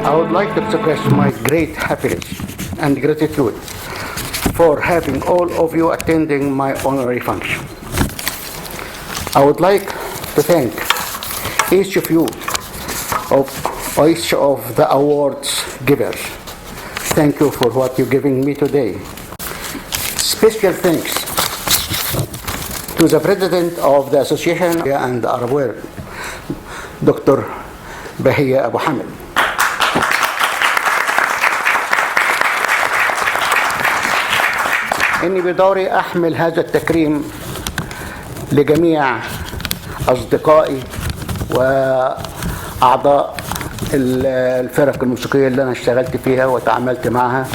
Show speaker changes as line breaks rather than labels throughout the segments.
I would like to express my great happiness and gratitude for having all of you attending my honorary function. I would like to thank each of you, each of the awards givers. Thank you for what you're giving me today. Special thanks to the President of the Association and the Arab World, Dr. Bahia Abu Hamid. إني بدوري أحمل هذا التكريم لجميع أصدقائي وأعضاء الفرق الموسيقية اللي أنا اشتغلت فيها وتعاملت معها.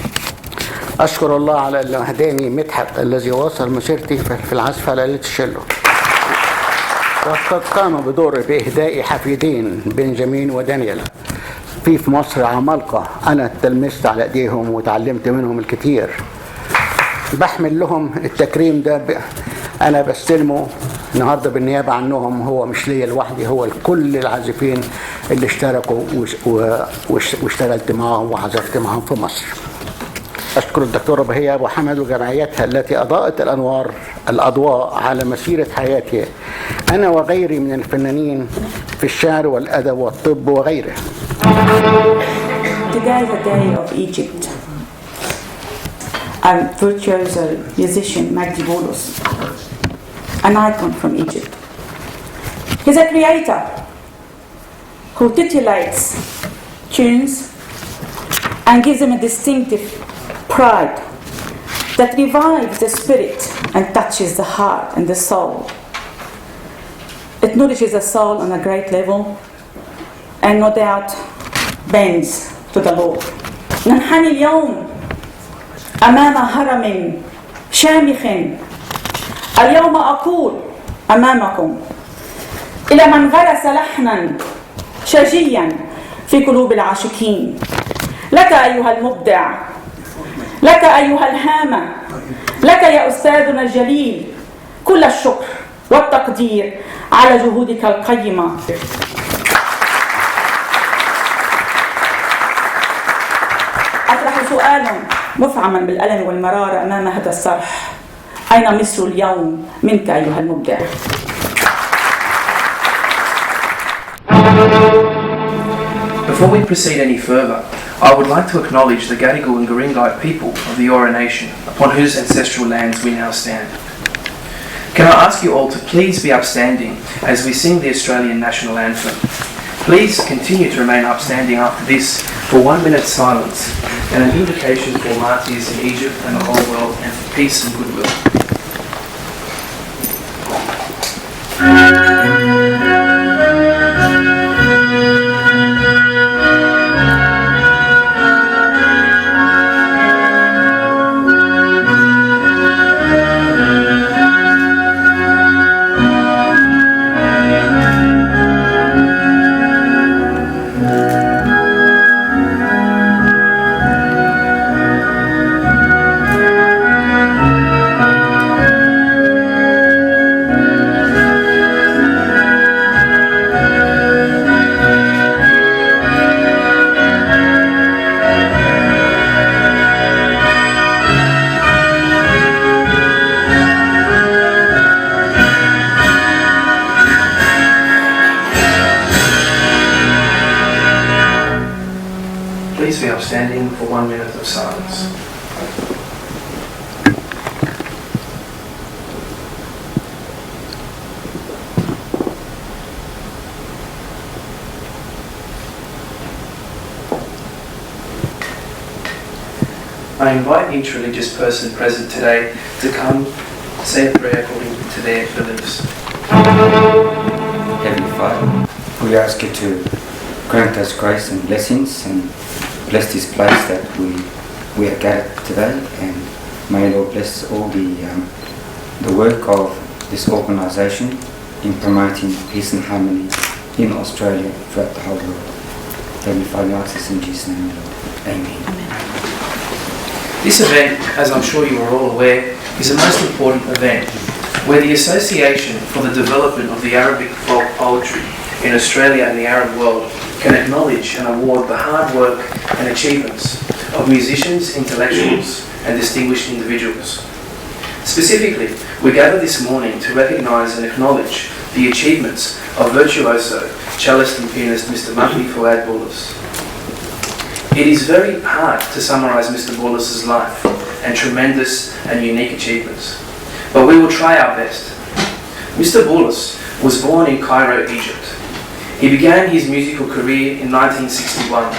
أشكر الله على أن هداني مدحت الذي واصل مسيرتي في العزف على التشيلو، وقد قام بدور بإهداء حفيدين بنجامين ودانيال في مصر عمالقة أنا تلمست على أيديهم وتعلمت منهم الكثير. بحمل لهم التكريم ده أنا بستلمه النهارده بالنيابة عنهم، هو مش ليا لوحدي، هو لكل العازفين اللي اشتركوا واشتغلت معهم وعزفت معهم في مصر. أشكر الدكتورة بهية أبو حمد وجمعيتها التي أضاءت الأضواء على مسيرة حياتي أنا وغيري من الفنانين في الشعر والأدب والطب وغيره.
Today is the day of Egypt. A virtuoso musician, Mejdi Bولص, an icon from Egypt. He's a creator who titillates tunes and gives them a distinctive pride that revives the spirit and touches the heart and the soul. It nourishes the soul on a great level and no doubt bends to the Lord. ننحني اليوم أمام هرم شامخ. اليوم أقول أمامكم إلى من غرس لحنا شجيا في قلوب العاشقين. لك أيها المبدع، لك أيها الهامة، لك يا أستاذنا الجليل كل الشكر والتقدير على جهودك القيمة. أطرح سؤال مفعما بالألم والمرارة أمام هذا الصرح: أين مصر اليوم منك أيها المبدع؟
Before we proceed any further, I would like to acknowledge the Gadigal and Guringai people of the Eora Nation, upon whose ancestral lands we now stand. Can I ask you all to please be upstanding as we sing the Australian national anthem? Please continue to remain upstanding after this for 1 minute's silence and an invocation for martyrs in Egypt and the whole world and for peace and goodwill. Please be upstanding for 1 minute of silence. I invite each religious person present today to come say a prayer according to their beliefs.
Heavenly Father, we ask you to grant us grace and blessings and bless this place that we are gathered today, and may Lord bless all the work of this organisation in promoting peace and harmony in Australia throughout the whole world. Heavenly Father, I ask this in Jesus' name, Lord. Amen.
This event, as I'm sure you are all aware, is a most important event where the Association for the Development of the Arabic Folk Poetry in Australia and the Arab world can acknowledge and award the hard work and achievements of musicians, intellectuals and distinguished individuals. Specifically, we gather this morning to recognise and acknowledge the achievements of virtuoso, cellist and pianist Mr. Mugdi Bولص. It is very hard to summarise Mr. Bولص's life and tremendous and unique achievements, but we will try our best. Mr. Bولص was born in Cairo, Egypt. He began his musical career in 1961.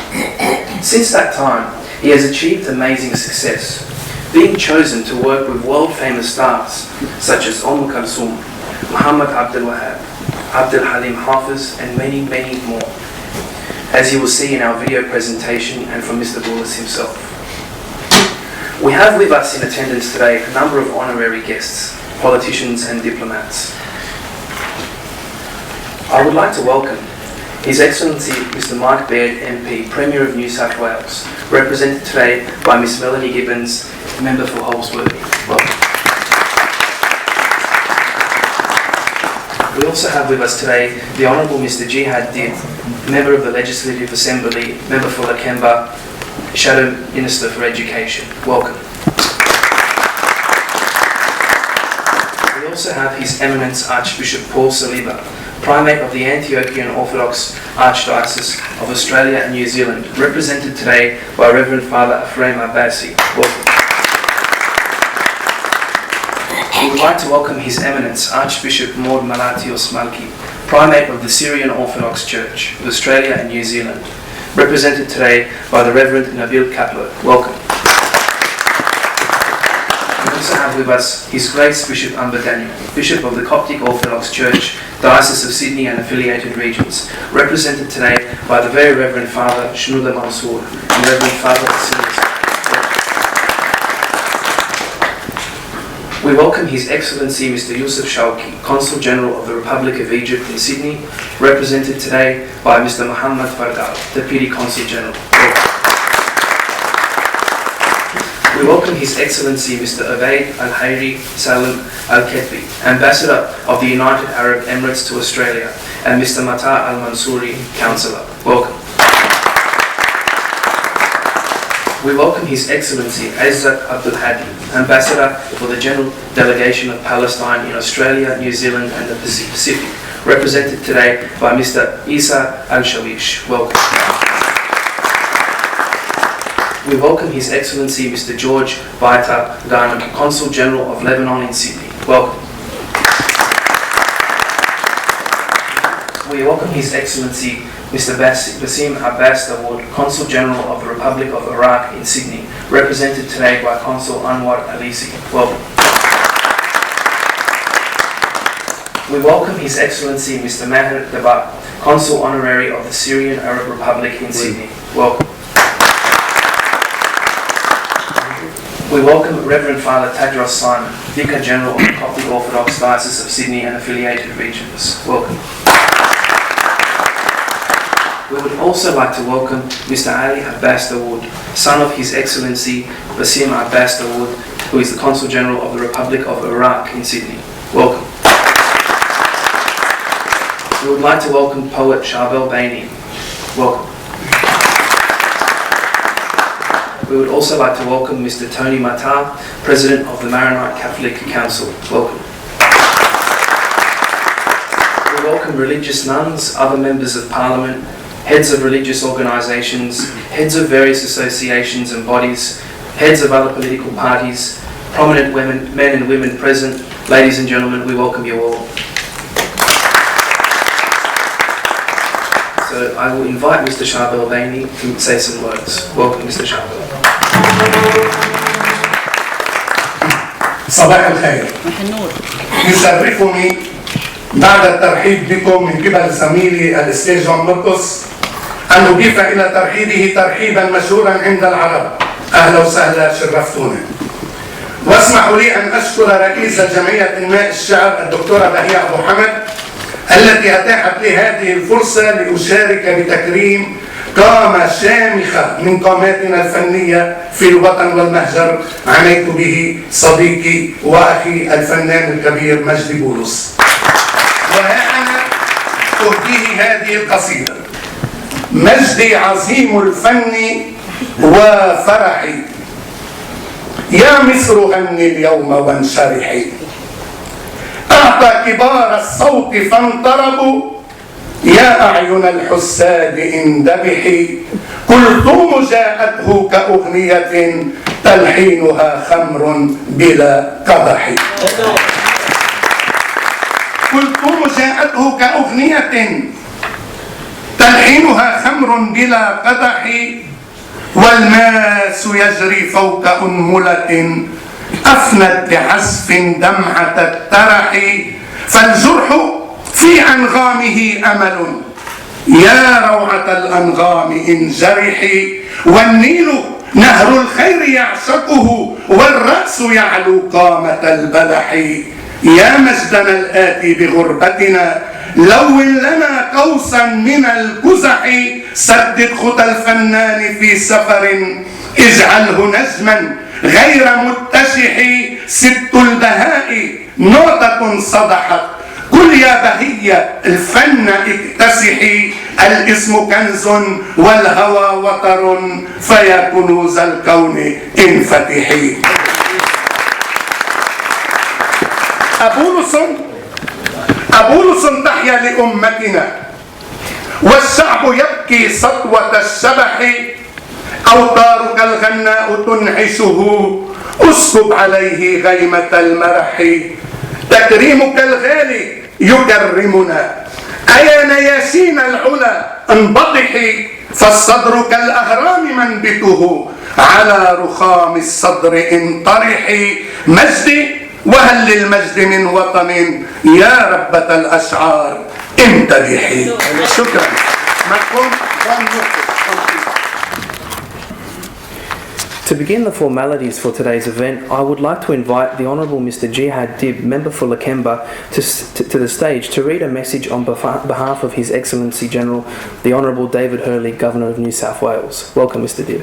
Since that time, he has achieved amazing success, being chosen to work with world-famous stars such as Kلثوم, Muhammad Abdul-Wahab, الحليم and many, many more, as you will see in our video presentation and from Mr. Bولص himself. We have with us in attendance today a number of honorary guests, politicians and diplomats. I would like to welcome His Excellency Mr. Mike Baird MP, Premier of New South Wales, represented today by Miss Melanie Gibbons, Member for Holsworthy. Welcome. We also have with us today the Honourable Mr. Jihad Dib, Member of the Legislative Assembly, Member for Lakemba, Shadow Minister for Education. Welcome. We also have His Eminence Archbishop Paul Saliba, Primate of the Antiochian Orthodox Archdiocese of Australia and New Zealand, represented today by Reverend Father Ephraim Abbasi. Welcome. We would like to welcome His Eminence Archbishop Maud Malatios Malki, Primate of the Syrian Orthodox Church of Australia and New Zealand, represented today by the Reverend Nabil Kapler. Welcome. We also have with us His Grace Bishop Amber Daniel, Bishop of the Coptic Orthodox Church, Diocese of Sydney and affiliated regions, represented today by the Very Reverend Father Shnuda Mansour and Reverend Father Silas. We welcome His Excellency Mr. Yusuf Shawki, Consul General of the Republic of Egypt in Sydney, represented today by Mr. Muhammad Fardal, Deputy Consul General. We welcome His Excellency Mr. Ubaid Al-Hayri Salim Al-Ketbi, Ambassador of the United Arab Emirates to Australia, and Mr. Mata Al-Mansouri, Councillor. Welcome. We welcome His Excellency Izzat Abdul Hadi, Ambassador for the General Delegation of Palestine in Australia, New Zealand and the Pacific, represented today by Mr. Isa Al-Shawish. Welcome. We welcome His Excellency Mr. George Baita Ghanem, Consul General of Lebanon in Sydney. Welcome. We welcome His Excellency Mr. Basim Abbas Dawood, Consul General of the Republic of Iraq in Sydney, represented today by Consul Anwar Alisi. Welcome. We welcome His Excellency Mr. Maher Dabar, Consul Honorary of the Syrian Arab Republic in Sydney. Welcome. We welcome Reverend Father Tadros Simon, Vicar General of the Coptic Orthodox Diocese of Sydney and affiliated regions. Welcome. We would also like to welcome Mr. Ali Abbas Dawood, son of His Excellency Basim Abbas Dawood, who is the Consul General of the Republic of Iraq in Sydney. Welcome. We would like to welcome poet Charbel Baini. Welcome. We would also like to welcome Mr. Tony Matar, President of the Maronite Catholic Council. Welcome. We welcome religious nuns, other members of Parliament, heads of religious organisations, heads of various associations and bodies, heads of other political parties, prominent women, men and women present. Ladies and gentlemen, we welcome you all. So I will invite Mr. Charbel Baini to say some words. Welcome, Mr. Charbel.
صباح الخير. يشرفني بعد الترحيب بكم من قبل زميلي الأستاذ جون مرقس أن أضيف إلى ترحيبه ترحيبا مشهورا عند العرب. أهلا وسهلا، شرفتونا. واسمحوا لي أن أشكر رئيس جمعية الماء الشعب الدكتورة بهية أبو حمد التي أتاحت لي هذه الفرصة لأشارك بتكريم قامة شامخة من قاماتنا الفنية في الوطن والمهجر عنيت به صديقي وأخي الفنان الكبير مجدي بولص. وها أنا أهديه هذه القصيدة. مجدي عظيم الفن وفرحي، يا مصر غني اليوم وانشرحي. أعطى كبار الصوت فانطربوا، يا أعين الحساد اندبحي. كلثوم جاءته كأغنية تلحينها خمر بلا قدح. كلثوم جاءته كأغنية تلحينها خمر بلا قدح. والماس يجري فوق أنملة أفنت بعزف دمعة الترح. فالجرح في أنغامه أمل، يا روعة الأنغام إن جرحي. والنيل نهر الخير يعشقه، والرأس يعلو قامة البلح. يا مجدنا الآتي بغربتنا، لون لنا قوسا من القزح. سدد خطى الفنان في سفر، اجعله نجما غير متشح. ست البهاء نقطة صدحت، قل يا بهية الفن اكتسحي. الاسم كنز والهوى وطر، فيا كنوز الكون انفتحي. أبولص تحيا لأمتنا، والشعب يبكي سطوة الشبح. أوتارك الغناء تنعشه، اسكب عليه غيمة المرح. تكريمك الغالي يكرمنا، أيا نياسين العلا انبطحي. فالصدر كالأهرام منبته، على رخام الصدر انطرحي. مجدي وهل للمجد من وطن، يا ربة الأشعار امتدحي. شكرا.
To begin the formalities for today's event, I would like to invite the Honourable Mr. Jihad Dib, Member for Lakemba, to the stage to read a message on behalf of His Excellency General, the Honourable David Hurley, Governor of New South Wales. Welcome, Mr. Dib.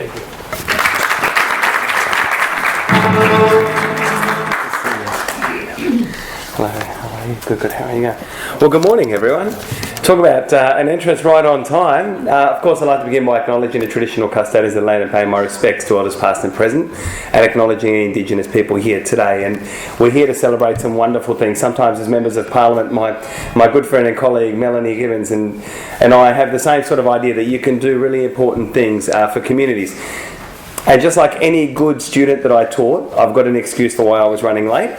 Hello, how are you? Good, how are you going? Well, good morning, everyone. Talk about an entrance right on time. Of course, I'd like to begin by acknowledging the traditional custodians of the land and paying my respects to elders past and present, and acknowledging the Indigenous people here today. And we're here to celebrate some wonderful things. Sometimes as members of Parliament, my good friend and colleague Melanie Gibbons and I have the same sort of idea that you can do really important things for communities. And just like any good student that I taught, I've got an excuse for why I was running late.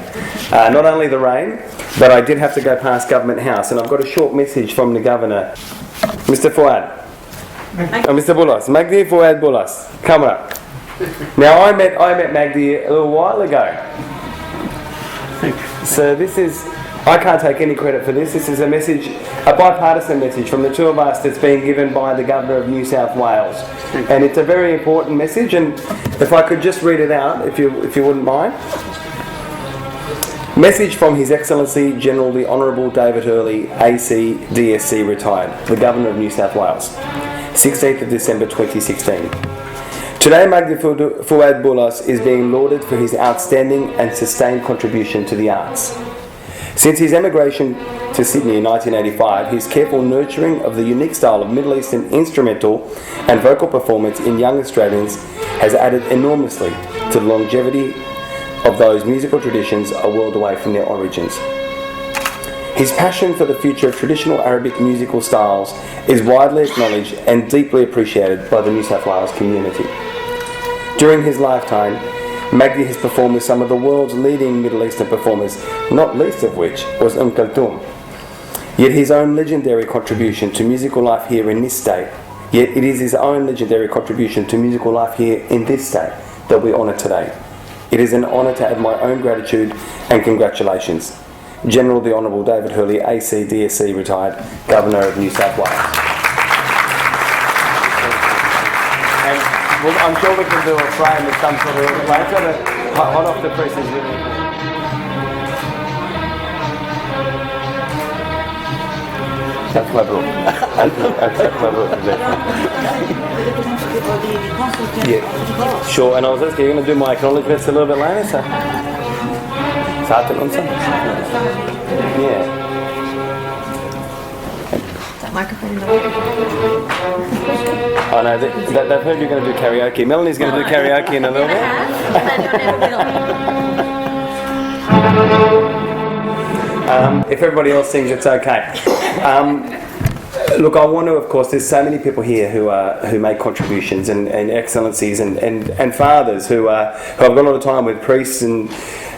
Not only the rain, but I did have to go past Government House, and I've got a short message from the Governor. Mr. Fouad. Mr. Boulos. Mugdi Fouad Boulos. Come up. Now I met Mugdi a little while ago. So this is, I can't take any credit for this. This is a message, a bipartisan message from the two of us that's been given by the Governor of New South Wales. And it's a very important message, and if I could just read it out, if you wouldn't mind. Message from His Excellency General the Honourable David Hurley, AC, DSC retired, the Governor of New South Wales, 16th of December 2016. Today, Mugdi Fouad Boulos is being lauded for his outstanding and sustained contribution to the arts. Since his emigration to Sydney in 1985, his careful nurturing of the unique style of Middle Eastern instrumental and vocal performance in young Australians has added enormously to the longevity of those musical traditions a world away from their origins. His passion for the future of traditional Arabic musical styles is widely acknowledged and deeply appreciated by the New South Wales community. During his lifetime, Mugdi has performed with some of the world's leading Middle Eastern performers, not least of which was Kلثوم. Yet his own legendary contribution to musical life here in this state, it is his own legendary contribution to musical life here in this state that we honour today. It is an honour to add my own gratitude and congratulations. General the Honourable David Hurley, AC, DSC retired, Governor of New South Wales. And I'm sure we can do a frame with some sort of later, but hot off the press is really important. That's my bro. That's my bro. Yeah, sure. And I was asking, you're going to do my acknowledgements a little bit later, so. Started on some? Yeah.
Microphone.
Oh no, they've heard you're going to do karaoke. Melanie's going to do karaoke in a little bit. If everybody else sings, it's okay. Look, I want to, of course, there's so many people here who make contributions and excellencies and fathers who have got a lot of time with priests and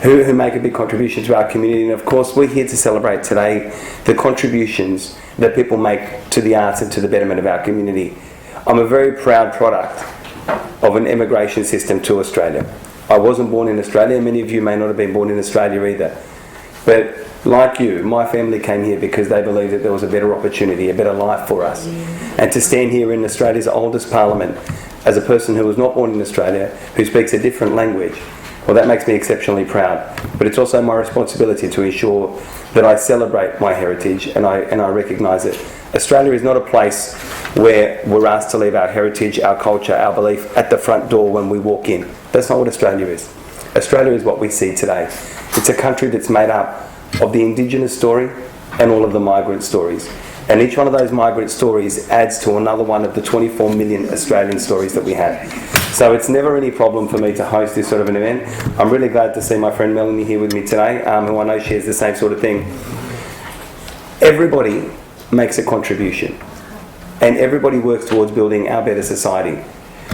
who make a big contribution to our community. And of course, we're here to celebrate today the contributions that people make to the arts and to the betterment of our community. I'm a very proud product of an immigration system to Australia. I wasn't born in Australia. Many of you may not have been born in Australia either. But like you, my family came here because they believed that there was a better opportunity, a better life for us. And to stand here in Australia's oldest parliament as a person who was not born in Australia, who speaks a different language, well, that makes me exceptionally proud. But it's also my responsibility to ensure that I celebrate my heritage and I recognise it. Australia is not a place where we're asked to leave our heritage, our culture, our belief at the front door when we walk in. That's not what Australia is. Australia is what we see today. It's a country that's made up of the Indigenous story and all of the migrant stories. And each one of those migrant stories adds to another one of the 24 million Australian stories that we have. So it's never any problem for me to host this sort of an event. I'm really glad to see my friend Melanie here with me today, who I know shares the same sort of thing. Everybody makes a contribution and everybody works towards building our better society.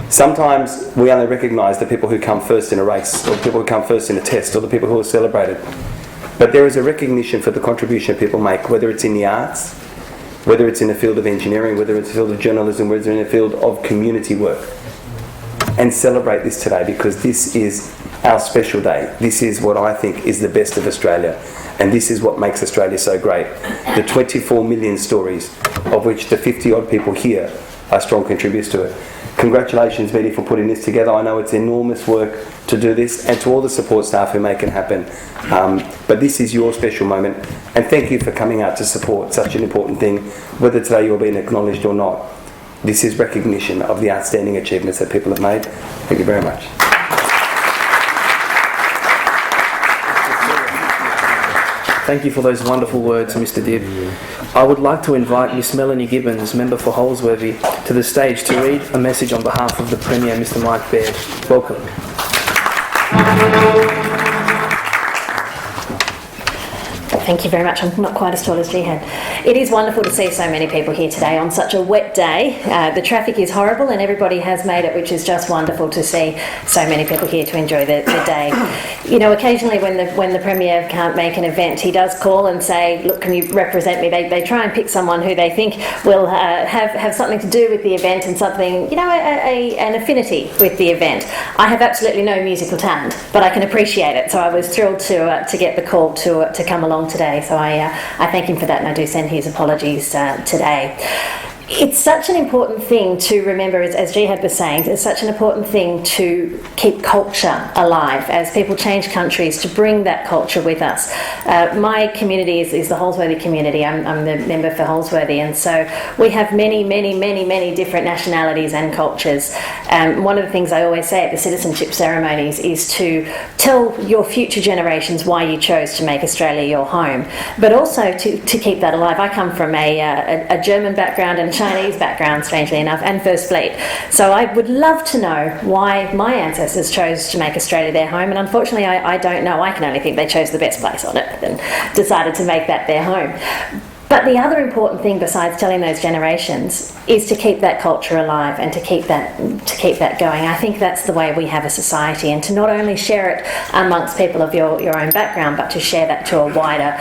Sometimes we only recognise the people who come first in a race, or the people who come first in a test, or the people who are celebrated. But there is a recognition for the contribution people make, whether it's in the arts, whether it's in the field of engineering, whether it's in the field of journalism, whether it's in the field of community work. And celebrate this today, because this is our special day. This is what I think is the best of Australia. And this is what makes Australia so great. The 24 million stories, of which the 50 odd people here are strong contributors to it. Congratulations, Mehdi, for putting this together. I know it's enormous work to do this, and to all the support staff who make it happen. But this is your special moment, and thank you for coming out to support such an important thing, whether today you're being acknowledged or not. This is recognition of the outstanding achievements that people have made. Thank you very much.
Thank you for those wonderful words, Mr. Dibb. I would like to invite Miss Melanie Gibbons, Member for Holsworthy, to the stage to read a message on behalf of the Premier, Mr. Mike Baird. Welcome.
Thank you very much. I'm not quite as tall as Jihad. It is wonderful to see so many people here today on such a wet day. The traffic is horrible and everybody has made it, which is just wonderful to see so many people here to enjoy the day. You know, occasionally when the Premier can't make an event, he does call and say, look, can you represent me? They try and pick someone who they think will have something to do with the event and something, you know, an affinity with the event. I have absolutely no musical talent, but I can appreciate it. So I was thrilled to get the call to come along today. So I thank him for that, and I do send his apologies today. It's such an important thing to remember, as Jihad was saying, it's such an important thing to keep culture alive as people change countries, to bring that culture with us. My community is the Holsworthy community. I'm the member for Holsworthy, and so we have many different nationalities and cultures. One of the things I always say at the citizenship ceremonies is to tell your future generations why you chose to make Australia your home, but also to keep that alive. I come from a German background and Chinese background, strangely enough, and First Fleet. So I would love to know why my ancestors chose to make Australia their home, and unfortunately I don't know. I can only think they chose the best place on it and decided to make that their home. But the other important thing besides telling those generations is to keep that culture alive and to keep that going. I think that's the way we have a society, and to not only share it amongst people of your own background, but to share that to a wider,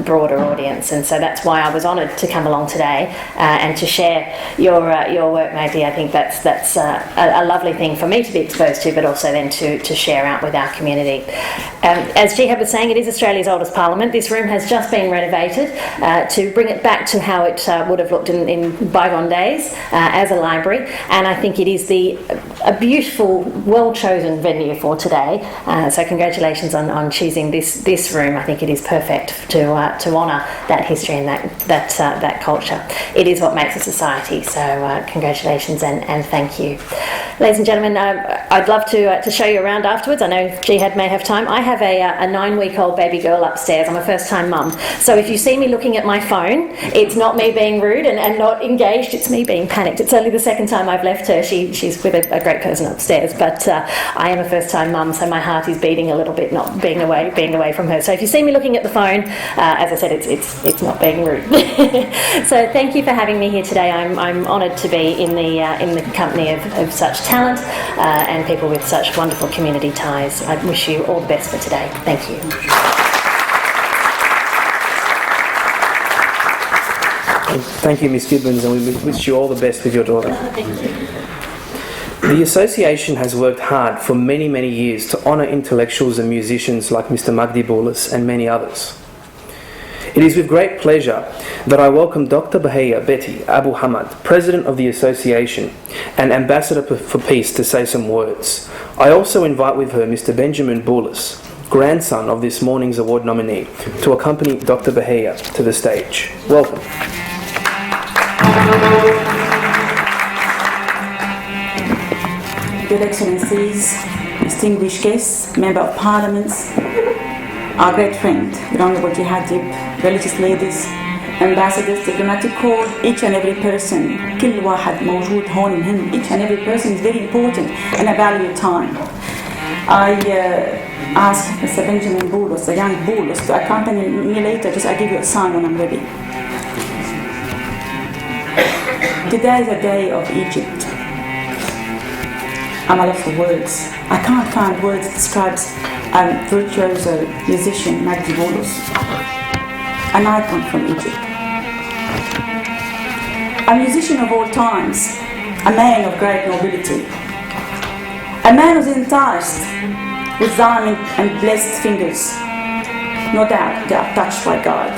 broader audience. And so that's why I was honoured to come along today and to share your work, Magdi. I think that's a lovely thing for me to be exposed to, but also then to share out with our community. As Jihad was saying, it is Australia's oldest parliament. This room has just been renovated to bring it back to how it would have looked in bygone days as a library, and I think it is the a beautiful, well-chosen venue for today. So congratulations on choosing this room. I think it is perfect to honour that history and that culture. It is what makes a society. So congratulations and thank you, ladies and gentlemen. I'd love to show you around afterwards. I know Jihad may have time. I have a 9-week-old baby girl upstairs. I'm a first-time mum. So if you see me looking at my phone, it's not me being rude and not engaged. It's me being panicked. It's only the second time I've left her. She's with a great person upstairs, but I am a first-time mum, so my heart is beating a little bit, not being away from her. So if you see me looking at the phone, as I said, it's not being rude. So thank you for having me here today. I'm honoured to be in the company of such talent and people with such wonderful community ties. I wish you all the best for today. Thank you.
Thank you, Ms. Gibbons, and we wish you all the best with your daughter.
Thank you.
The association has worked hard for many, many years to honour intellectuals and musicians like Mr. Mugdi Boulos and many others. It is with great pleasure that I welcome Dr. Bahia Betty Abu Hamad, President of the Association and Ambassador for Peace, to say some words. I also invite with her Mr. Benjamin Boulos, grandson of this morning's award nominee, to accompany Dr. Bahia to the stage. Welcome.
Your Excellencies, distinguished guests, Member of Parliaments, our great friend, the Honourable Jihad, religious ladies, ambassadors, diplomatic corps, each and every person, كل واحد موجود هون مهم. Each and every person is very important and I value your time. I asked Mr. Benjamin Boulos, the young Boulos, to accompany me later. Just I give you a sign when I'm ready. Today is a day of Egypt. I'm lost for words. I can't find words that describes a virtuoso musician, Mugdi Boulos, an icon from Egypt. A musician of all times, a man of great nobility, a man who's enticed with diamond and blessed fingers. No doubt they are touched by God.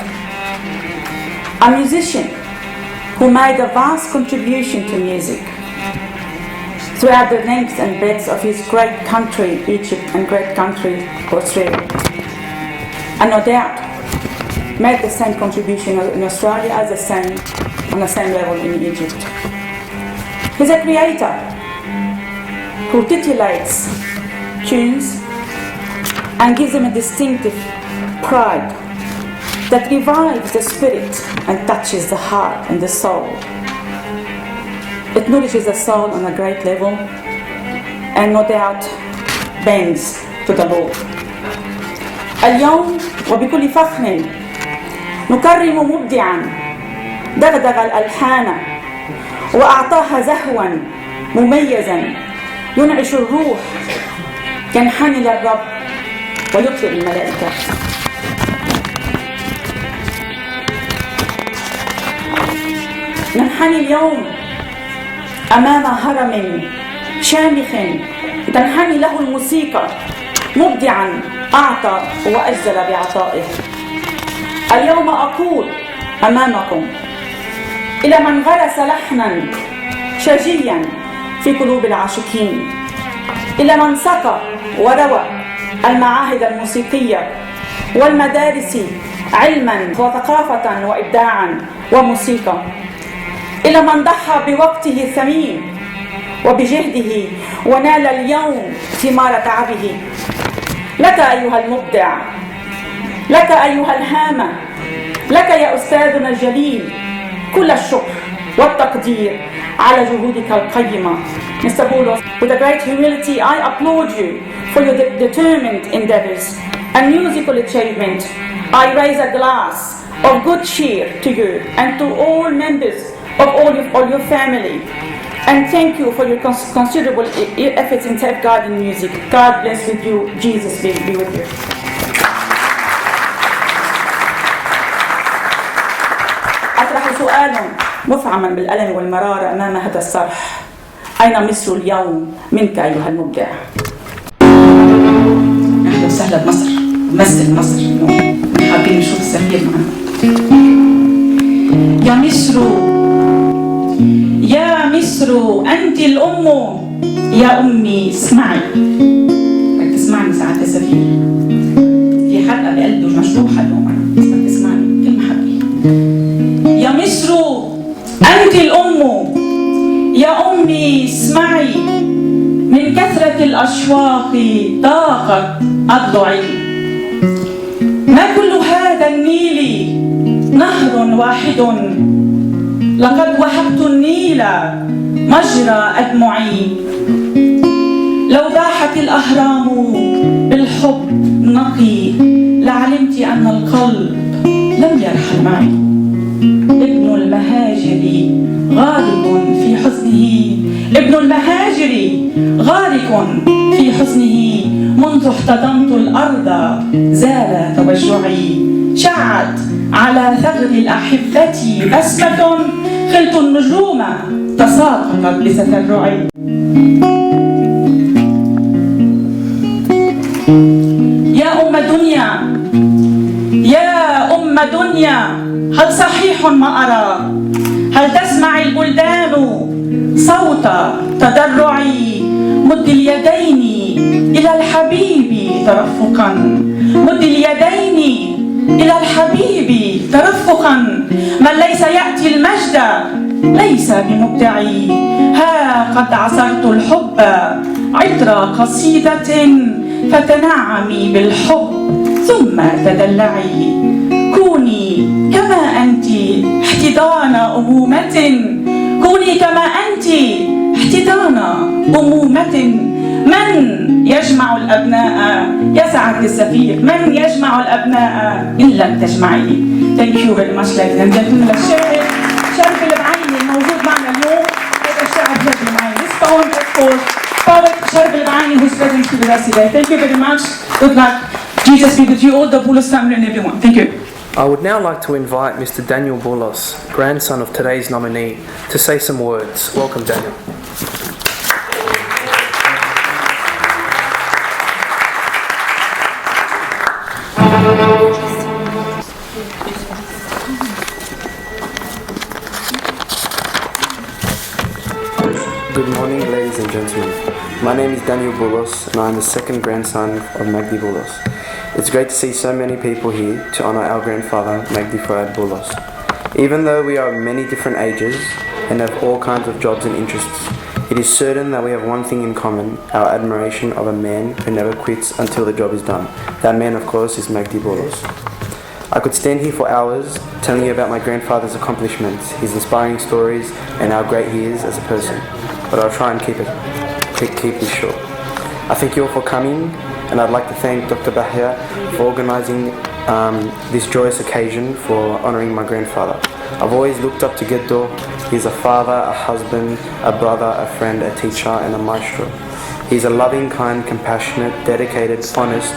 A musician who made a vast contribution to music throughout the length and breadth of his great country, Egypt, and great country, Australia. And no doubt made the same contribution in Australia as on the same level in Egypt. He's a creator who titillates tunes and gives them a distinctive pride that revives the spirit and touches the heart and the soul. It nourishes the soul on a great level and no doubt bends to the Lord. اليوم وبكل فخر نكرم مبدعا دغدغ الألحان وأعطاها زهوا مميزا ينعش الروح ينحني للرب ويطلب الملائكة. ننحني اليوم أمام هرم شامخ تنحني له الموسيقى مبدعا أعطى وأجزل بعطائه. اليوم أقول أمامكم إلى من غرس لحنا شجيا في قلوب العاشقين، إلى من سقى وروى المعاهد الموسيقية والمدارس علما وثقافة وإبداعا وموسيقى، إلى من ضحى بوقته الثمين وبجهده ونال اليوم ثمار تعبه. لك أيها المبدع، لك أيها الهامة، لك يا أستاذنا الجليل كل الشكر والتقدير على جهودك القيمة. Mr. Boulos, with a great humility, I applaud you for your determined endeavors and musical achievement. I raise a glass of good cheer to you and to all members of all your family. And thank you for your considerable efforts in safeguarding music. God bless with you. Jesus be with you. أطرح سؤالا مفعما بالألم والمرارة أمام هذا الصرح: أين مصر اليوم منك أيها المبدع؟ أهلا وسهلا بمصر، ممثل مصر اليوم، حابين نشوف السفير معنا. يا مصر، يا مصر أنت الأم يا أمي اسمعي. بدك تسمعني ساعات يا سفير، في حلقة بقلبي مجروحة اليوم أنا، بس بدك تسمعني كل محبة. يا مصر أنت الأم، يا أمي اسمعي، من كثرة الأشواق ضاقت أضلعي. ما كل هذا النيل نهر واحد، لقد وهبت النيل مجرى أدمعي. لو باحت الأهرام بالحب نقي لعلمت أن القلب لم يرحل معي. ابن المهاجر غارق في حزنه، ابن المهاجر غارق في حزنه. منذ احتضنت الأرض زال توجعي. شعت على ثغر الأحبة بسمة، خلت النجوم تساقطت بتترعي. يا أم دنيا، يا أم دنيا، هل صحيح ما أرى؟ هل تسمع البلدان صوت تضرعي؟ مد اليدين إلى الحبيب ترفقا، مد اليدين إلى الحبيب ترفقا. من ليس يأتي المجد ليس بمبدعي. ها قد عصرت الحب عطر قصيدة، فتنعمي بالحب ثم تدلعي. كوني كما أنت احتضان أمومة، كوني كما أنت احتضان أمومة. من يجمع الأبناء يا سعادة السفير؟ من يجمع الأبناء إن لم تجمعي؟ Thank you very much ladies and gentlemen. الشاعر شرف البعيني الموجود معنا اليوم، هذا الشاعر شرف البعيني. This poem is for poet شرف البعيني who's present with us today. Thank you very much. Good luck. Jesus be with you, all the Bولص family and everyone. Thank you.
I would now like to invite Mr. Daniel Bولص, grandson of today's nominee, to say some words. Welcome, Daniel.
Good morning, ladies and gentlemen. My name is Daniel Bولص, and I am the second grandson of Mejdi Bولص. It's great to see so many people here to honour our grandfather, Mejdi Bولص. Even though we are many different ages and have all kinds of jobs and interests, it is certain that we have one thing in common: our admiration of a man who never quits until the job is done. That man, of course, is Mejdi Bولص. I could stand here for hours telling you about my grandfather's accomplishments, his inspiring stories, and how great he is as a person, but I'll try and keep this short. I thank you all for coming, and I'd like to thank Dr. Bahia for organising this joyous occasion for honouring my grandfather. I've always looked up to Mejdi. He's a father, a husband, a brother, a friend, a teacher, and a maestro. He's a loving, kind, compassionate, dedicated, honest,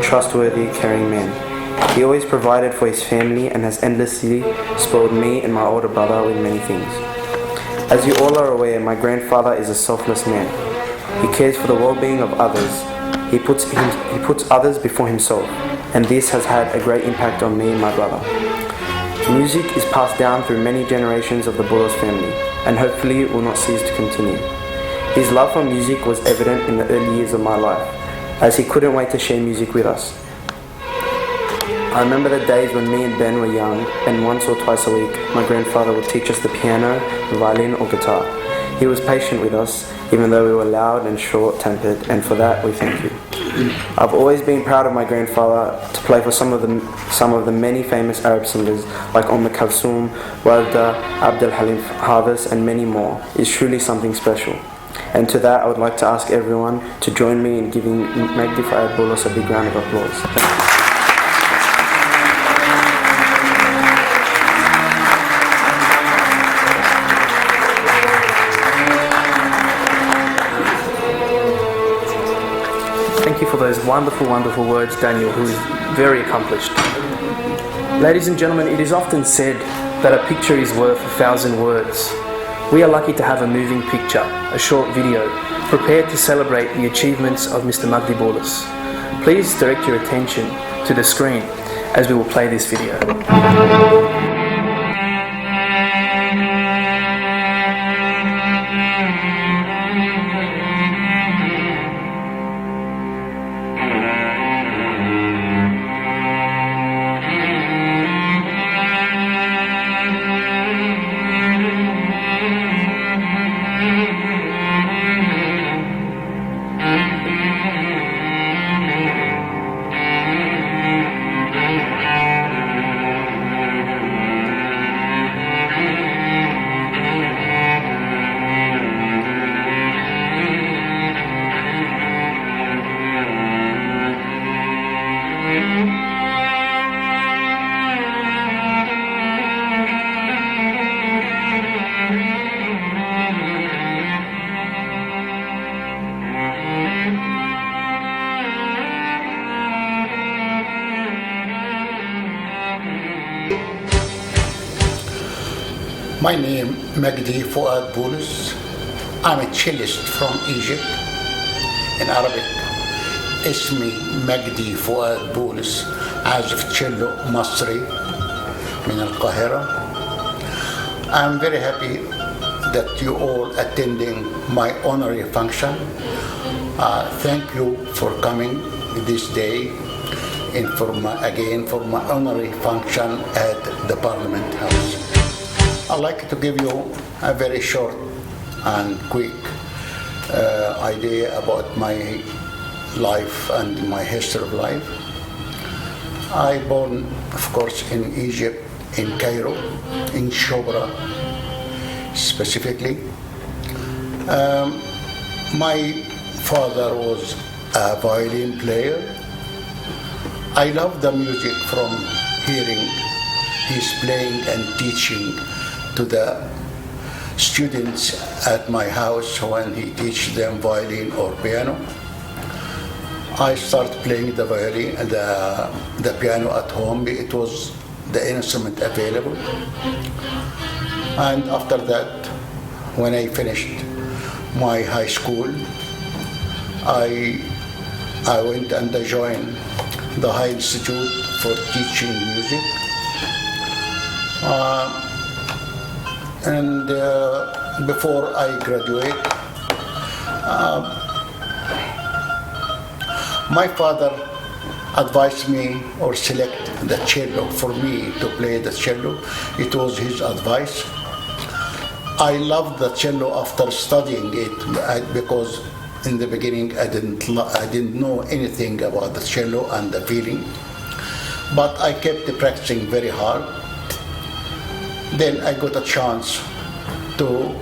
trustworthy, caring man. He always provided for his family and has endlessly spoiled me and my older brother with many things. As you all are aware, my grandfather is a selfless man. He cares for the well-being of others. He puts others before himself, and this has had a great impact on me and my brother. Music is passed down through many generations of the Bولص family, and hopefully will not cease to continue. His love for music was evident in the early years of my life, as he couldn't wait to share music with us. I remember the days when me and Ben were young, and once or twice a week, my grandfather would teach us the piano, the violin or guitar. He was patient with us, even though we were loud and short-tempered, and for that we thank you. I've always been proud of my grandfather to play for some of the many famous Arab singers like Kلثوم, وورده, عبد الحليم, and many more. It's truly something special. And to that I would like to ask everyone to join me in giving Mejdi Bولص a big round of applause.
Thank you for those wonderful, wonderful words, Daniel, who is very accomplished. Ladies and gentlemen, it is often said that a picture is worth 1,000 words. We are lucky to have a moving picture, a short video, prepared to celebrate the achievements of Mr. Mejdi Bولص. Please direct your attention to the screen as we will play this video.
My name Mejdi Fuad Boulos. I'm a cellist from Egypt. In Arabic, اسمي مجدي فؤاد بولص عازف تشيلو مصري من القاهرة. I'm very happy that you all attending my honorary function. Thank you for coming this day and for my honorary function at the Parliament House. I'd like to give you a very short and quick idea about my life and my history of life. I born, of course, in Egypt, in Cairo, in Shobra specifically. My father was a violin player. I love the music from hearing his playing and teaching to the students at my house when he teach them violin or piano. I started playing the violin, the piano at home. It was the instrument available. And after that, when I finished my high school, I went and I joined the High Institute for Teaching Music. Before I graduate, my father advised me or select the cello for me to play the cello. It was his advice. I loved the cello after studying it because in the beginning I didn't know anything about the cello and the feeling, but I kept practicing very hard. Then I got a chance to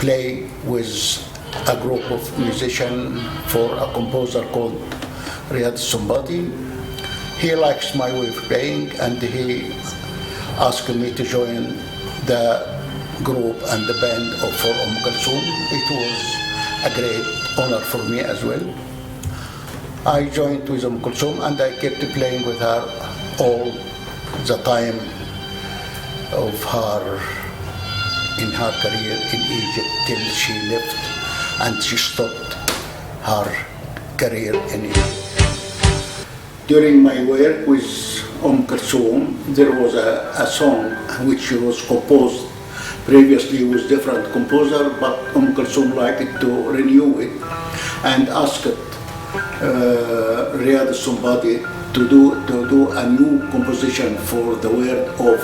play with a group of musicians for a composer called Riyad Sumbati. He likes my way of playing and he asked me to join the group and the band for Kulthum. It was a great honor for me as well. I joined with Kulthum and I kept playing with her all the time of her in her career in Egypt till she left and she stopped her career in Egypt. During my work with Kulthum, there was a song which was composed previously with different composer, but Kulthum liked to renew it and asked Riyad Sumbati to do a new composition for the word of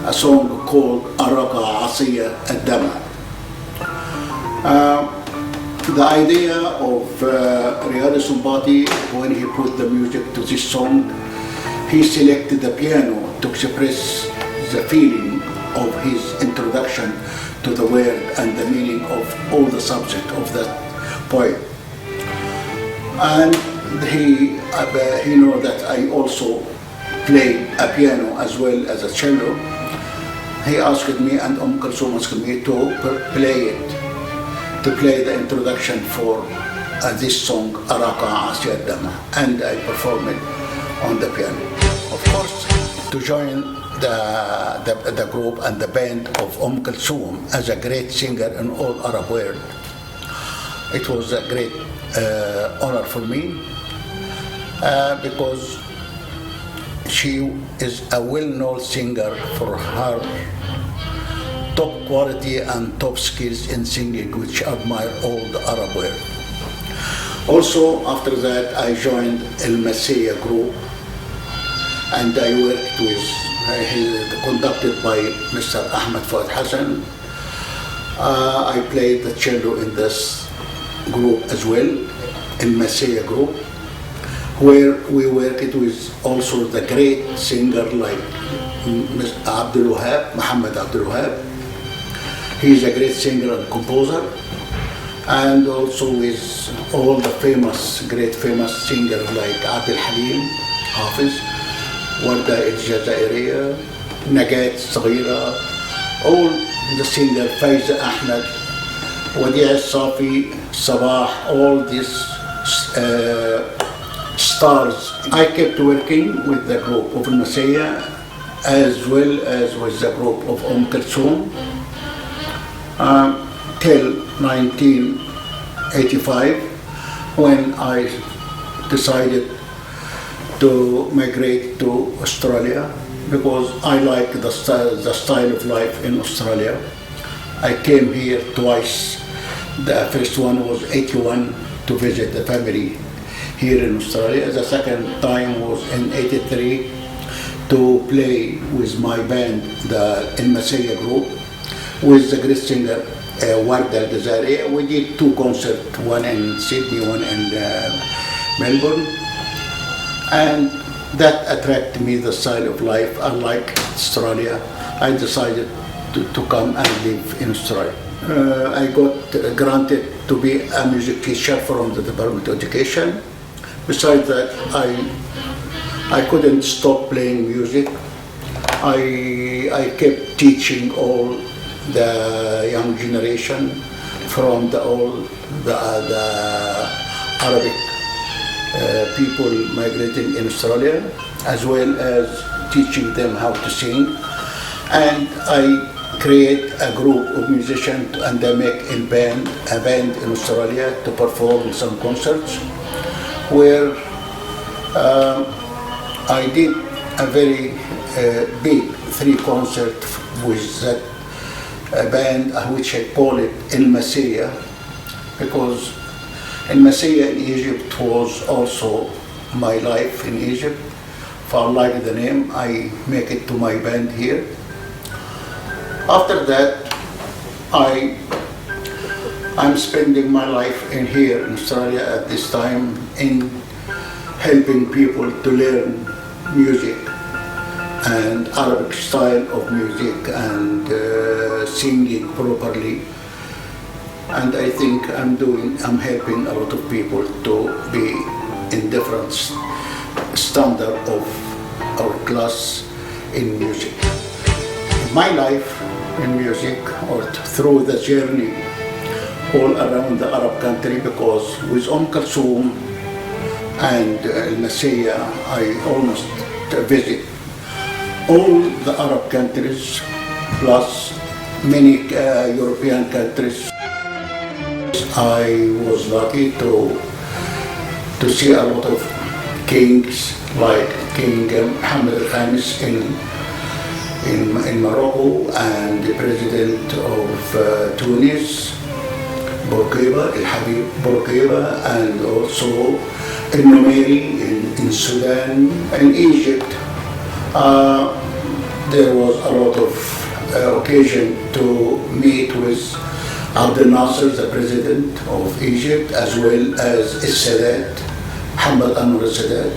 a song called Araka Asiya Adama. The idea of Riyad Sumbati, when he put the music to this song, he selected the piano to express the feeling of his introduction to the word and the meaning of all the subject of that poem. And he know that I also play a piano as well as a cello. He asked me and Kulthum asked me to play the introduction for this song Araka Asiya Dama, and I performed it on the piano. Of course, to join the group and the band of Kulthum as a great singer in all Arab world, it was a great honor for me because she is a well-known singer for her top quality and top skills in singing, which I admire all the Arab world. Also, after that, I joined الماسية group, and I worked with, conducted by Mr. Ahmed Fuad Hassan. I played the cello in this group as well, الماسية group, where we worked with also the great singer like Muhammad Abdul Wahab. He is a great singer and composer, and also with all the great famous singers like الحليم, حافظ, وورده الجزائرية, نجاة الصغيرة, all the singers, فايزة أحمد, وديع الصافي, صباح, all these stars. I kept working with the group of الماسية as well as with the group of Kelsum, till 1985, when I decided to migrate to Australia because I like the style of life in Australia. I came here twice. The first one was 81 to visit the family here in Australia. The second time was in 83 to play with my band, the الماسية group, with the great singer وورده. We did 2 concerts, one in Sydney, one in Melbourne, and that attracted me, the style of life. I like Australia. I decided to come and live in Australia. I got granted to be a music teacher from the Department of Education. Besides that, I couldn't stop playing music. I kept teaching all the young generation from the Arabic people migrating in Australia, as well as teaching them how to sing. And I create a group of musicians and I make a band in Australia to perform some concerts where I did a very big 3 concerts with that band, which I call it الماسية, because الماسية in Egypt was also my life in Egypt. If I like the name, I make it to my band here. After that, I'm spending my life in here in Australia at this time in helping people to learn music and Arabic style of music and singing properly. And I think I'm helping a lot of people to be in different standard of our class in music. In my life in music, or through the journey all around the Arab country, because with Kelsum and الماسية, I almost visit all the Arab countries plus many European countries. I was lucky to see a lot of kings like King Mohammed al-Khamis in Morocco, and the president of Tunis, Bourguiba, الحبيب Bourguiba, and also النميري in Sudan and Egypt. There was a lot of occasion to meet with Abdel Nasser, the president of Egypt, as well as Sadat, Mohammed Anwar Sadat.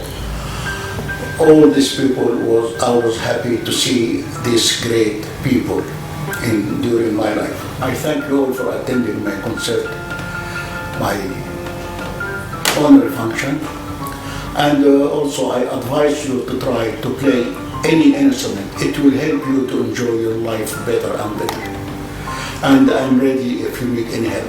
All these people I was happy to see these great people during my life. I thank you all for attending my concert, my honorary function, and also I advise you to try to play any instrument. It will help you to enjoy your life better and better. And I'm ready if you need any help.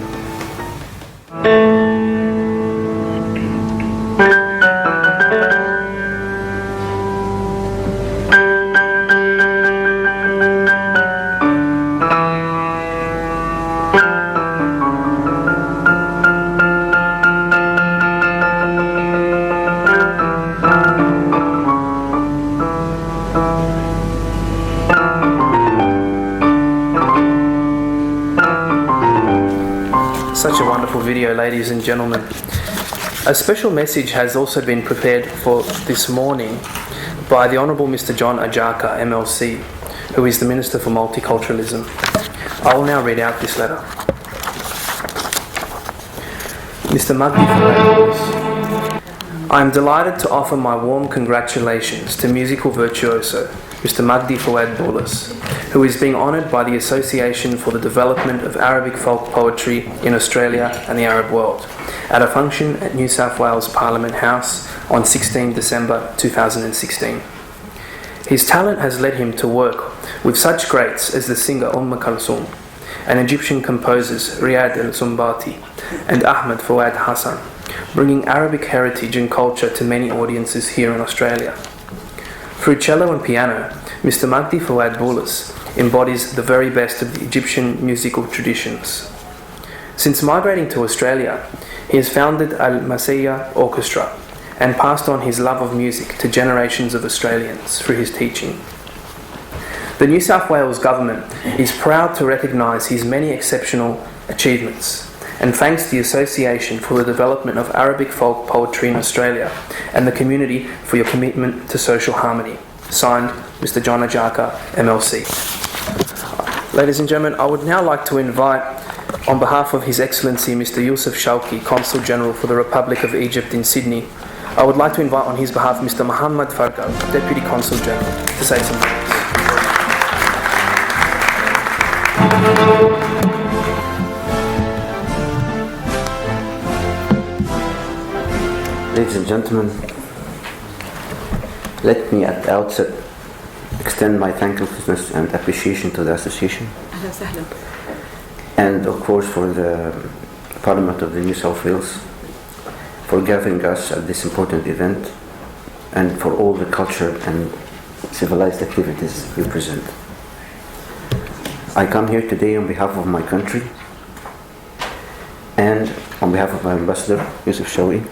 Such a wonderful video, ladies and gentlemen. A special message has also been prepared for this morning by the Honourable Mr. John Ajaka, MLC, who is the Minister for Multiculturalism. I will now read out this letter. Mr. Mugby, I am delighted to offer my warm congratulations to musical virtuoso Mr. Mugdi Fouad Boulos, who is being honoured by the Association for the Development of Arabic Folk Poetry in Australia and the Arab World at a function at New South Wales Parliament House on 16 December 2016. His talent has led him to work with such greats as the singer Kelsum and Egyptian composers Riyad el-Sumbati and Ahmed Fouad Hassan, bringing Arabic heritage and culture to many audiences here in Australia. Through cello and piano, Mr. Mugdi Fouad Boulos embodies the very best of the Egyptian musical traditions. Since migrating to Australia, he has founded الماسية Orchestra and passed on his love of music to generations of Australians through his teaching. The New South Wales Government is proud to recognise his many exceptional achievements and thanks the Association for the Development of Arabic Folk Poetry in Australia and the community for your commitment to social harmony. Signed, Mr. John Ajaka, MLC. Ladies and gentlemen, I would now like to invite, on behalf of His Excellency Mr. Yusuf Shauki, Consul General for the Republic of Egypt in Sydney, I would like to invite on his behalf Mr. Muhammad Fargal, Deputy Consul General, to say some words.
Ladies and gentlemen, let me at the outset extend my thankfulness and appreciation to the Association and of course for the Parliament of the New South Wales for gathering us at this important event and for all the culture and civilized activities we present. I come here today on behalf of my country and on behalf of my ambassador, Yusuf Shawi,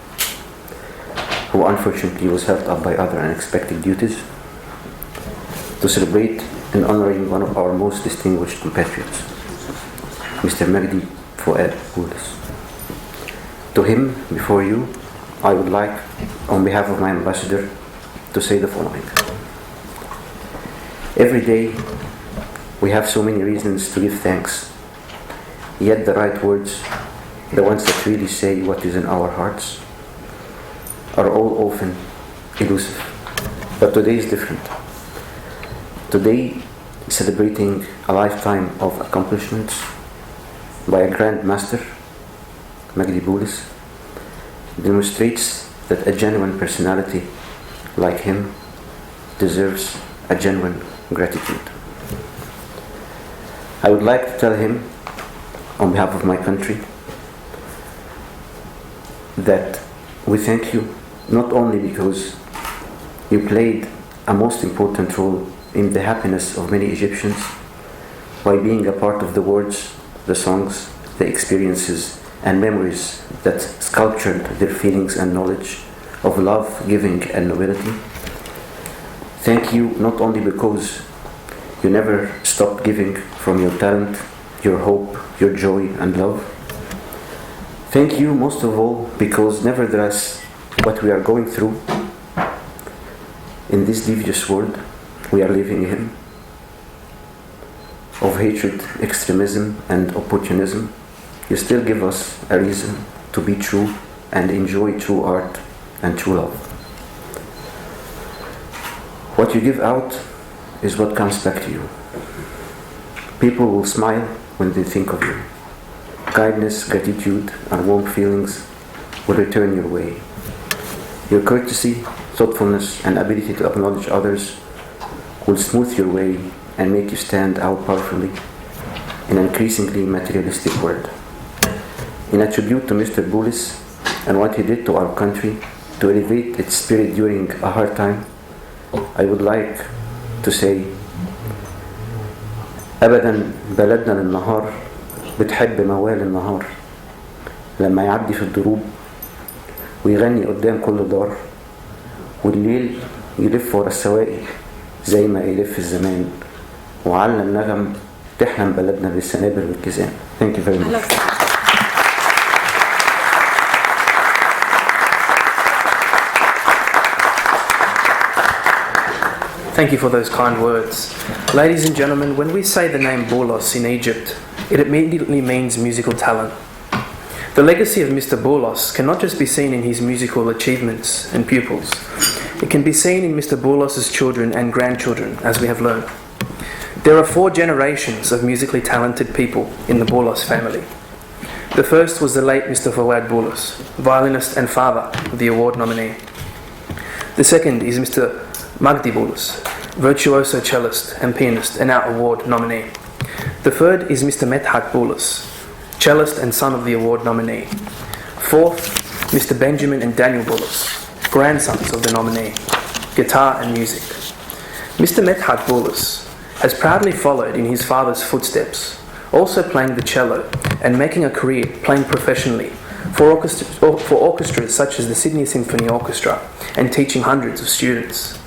who unfortunately was held up by other unexpected duties, to celebrate and honoring one of our most distinguished compatriots, Mr. Mugdi Fouad Boulos. To him, before you, I would like, on behalf of my ambassador, to say the following. Every day, we have so many reasons to give thanks, yet the right words, the ones that really say what is in our hearts, are all often elusive. But today is different. Today, celebrating a lifetime of accomplishments by a Grand Master, Mugdi Boulos, demonstrates that a genuine personality like him deserves a genuine gratitude. I would like to tell him, on behalf of my country, that we thank you not only because you played a most important role in the happiness of many Egyptians by being a part of the words, the songs, the experiences and memories that sculptured their feelings and knowledge of love, giving and nobility. Thank you not only because you never stopped giving from your talent, your hope, your joy and love. Thank you most of all because nevertheless what we are going through in this devious world we are living in, of hatred, extremism and opportunism, you still give us a reason to be true and enjoy true art and true love. What you give out is what comes back to you. People will smile when they think of you. Kindness, gratitude, and warm feelings will return your way. Your courtesy, thoughtfulness, and ability to acknowledge others will smooth your way and make you stand out powerfully in an increasingly materialistic world. In a tribute to Mr. Boulos and what he did to our country to elevate its spirit during a hard time, I would like to say أبدا بلدنا للنهار بتحب موال النهار لما يعدي في الدروب ويغني قدام كل دار والليل يلف ورا السواقي زي ما يلف الزمان وعلم نغم تحلم بلدنا بالسنابل والكزان. Thank you very much.
Thank you for those kind words. Ladies and gentlemen, when we say the name Boulos in Egypt, it immediately means musical talent. The legacy of Mr. Boulos cannot just be seen in his musical achievements and pupils. It can be seen in Mr. Boulos's children and grandchildren, as we have learned. There are 4 generations of musically talented people in the Boulos family. The first was the late Mr. Fouad Boulos, violinist and father of the award nominee. The second is Mr. Mugdi Boulos, virtuoso cellist and pianist and our award nominee. The third is Mr. Medhat Boulos, cellist and son of the award nominee. Fourth, Mr. Benjamin and Daniel Boulos, grandsons of the nominee, guitar and music. Mr. Medhat Bولص has proudly followed in his father's footsteps, also playing the cello and making a career playing professionally for orchestras such as the Sydney Symphony Orchestra and teaching hundreds of students.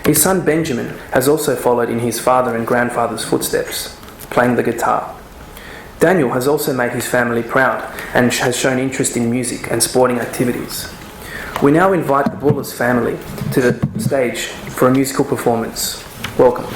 His son Benjamin has also followed in his father and grandfather's footsteps, playing the guitar. Daniel has also made his family proud and has shown interest in music and sporting activities. We now invite the Bولص family to the stage for a musical performance. Welcome.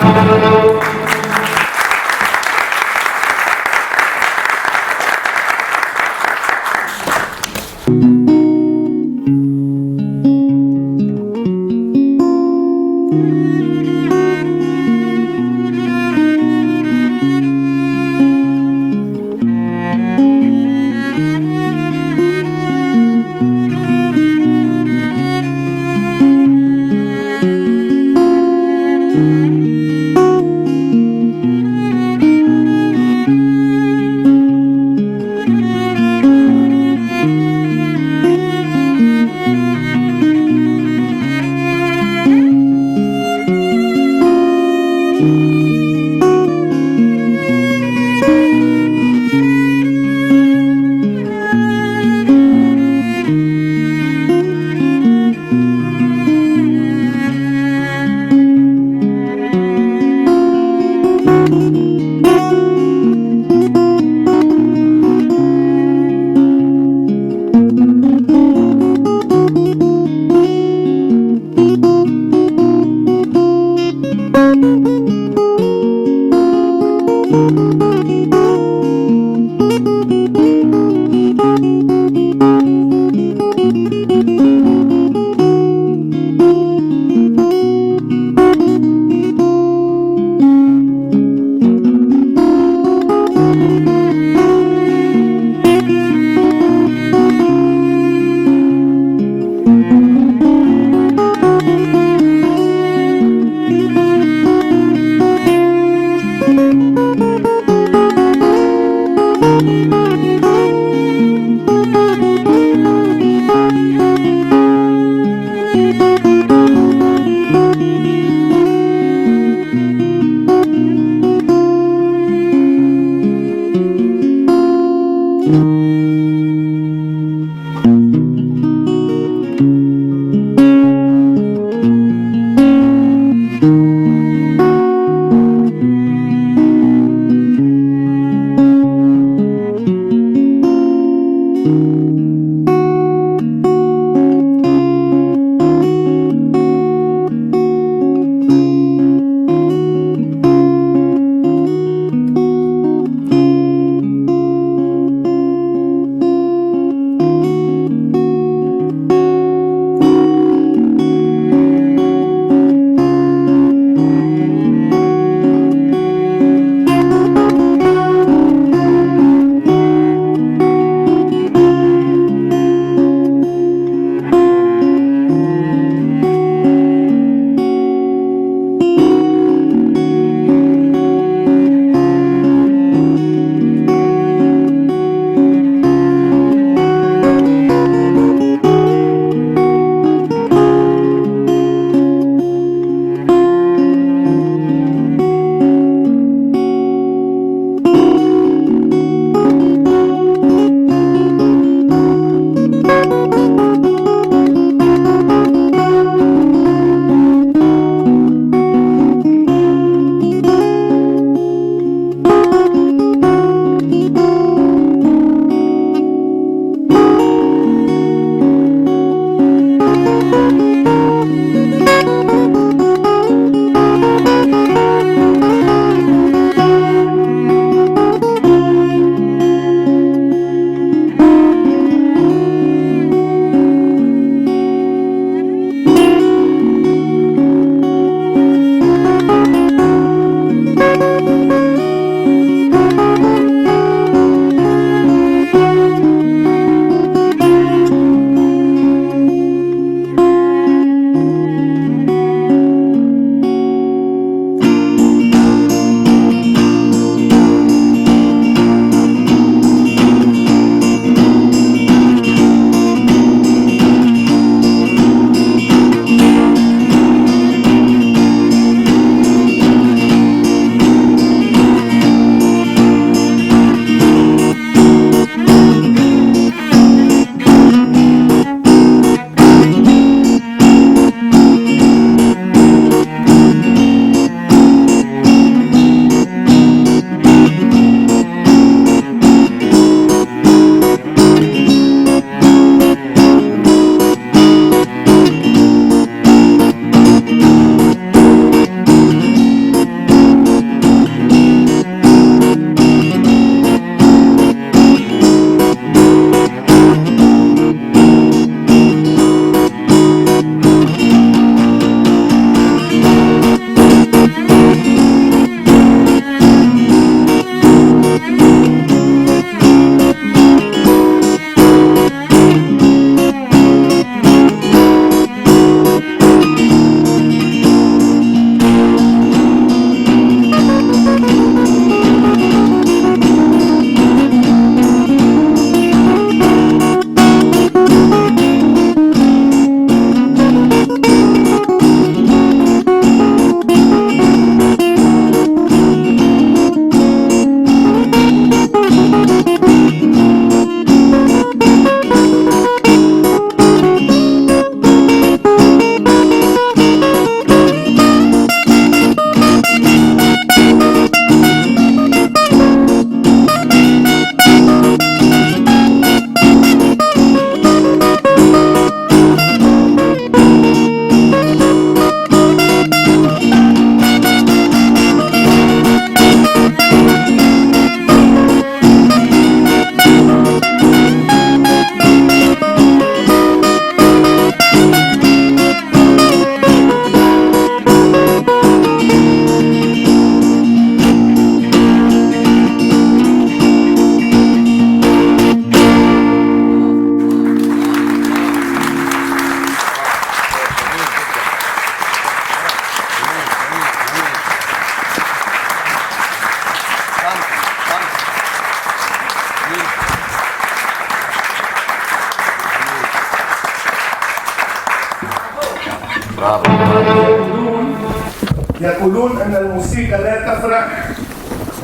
يقولون أن الموسيقى لا تفرح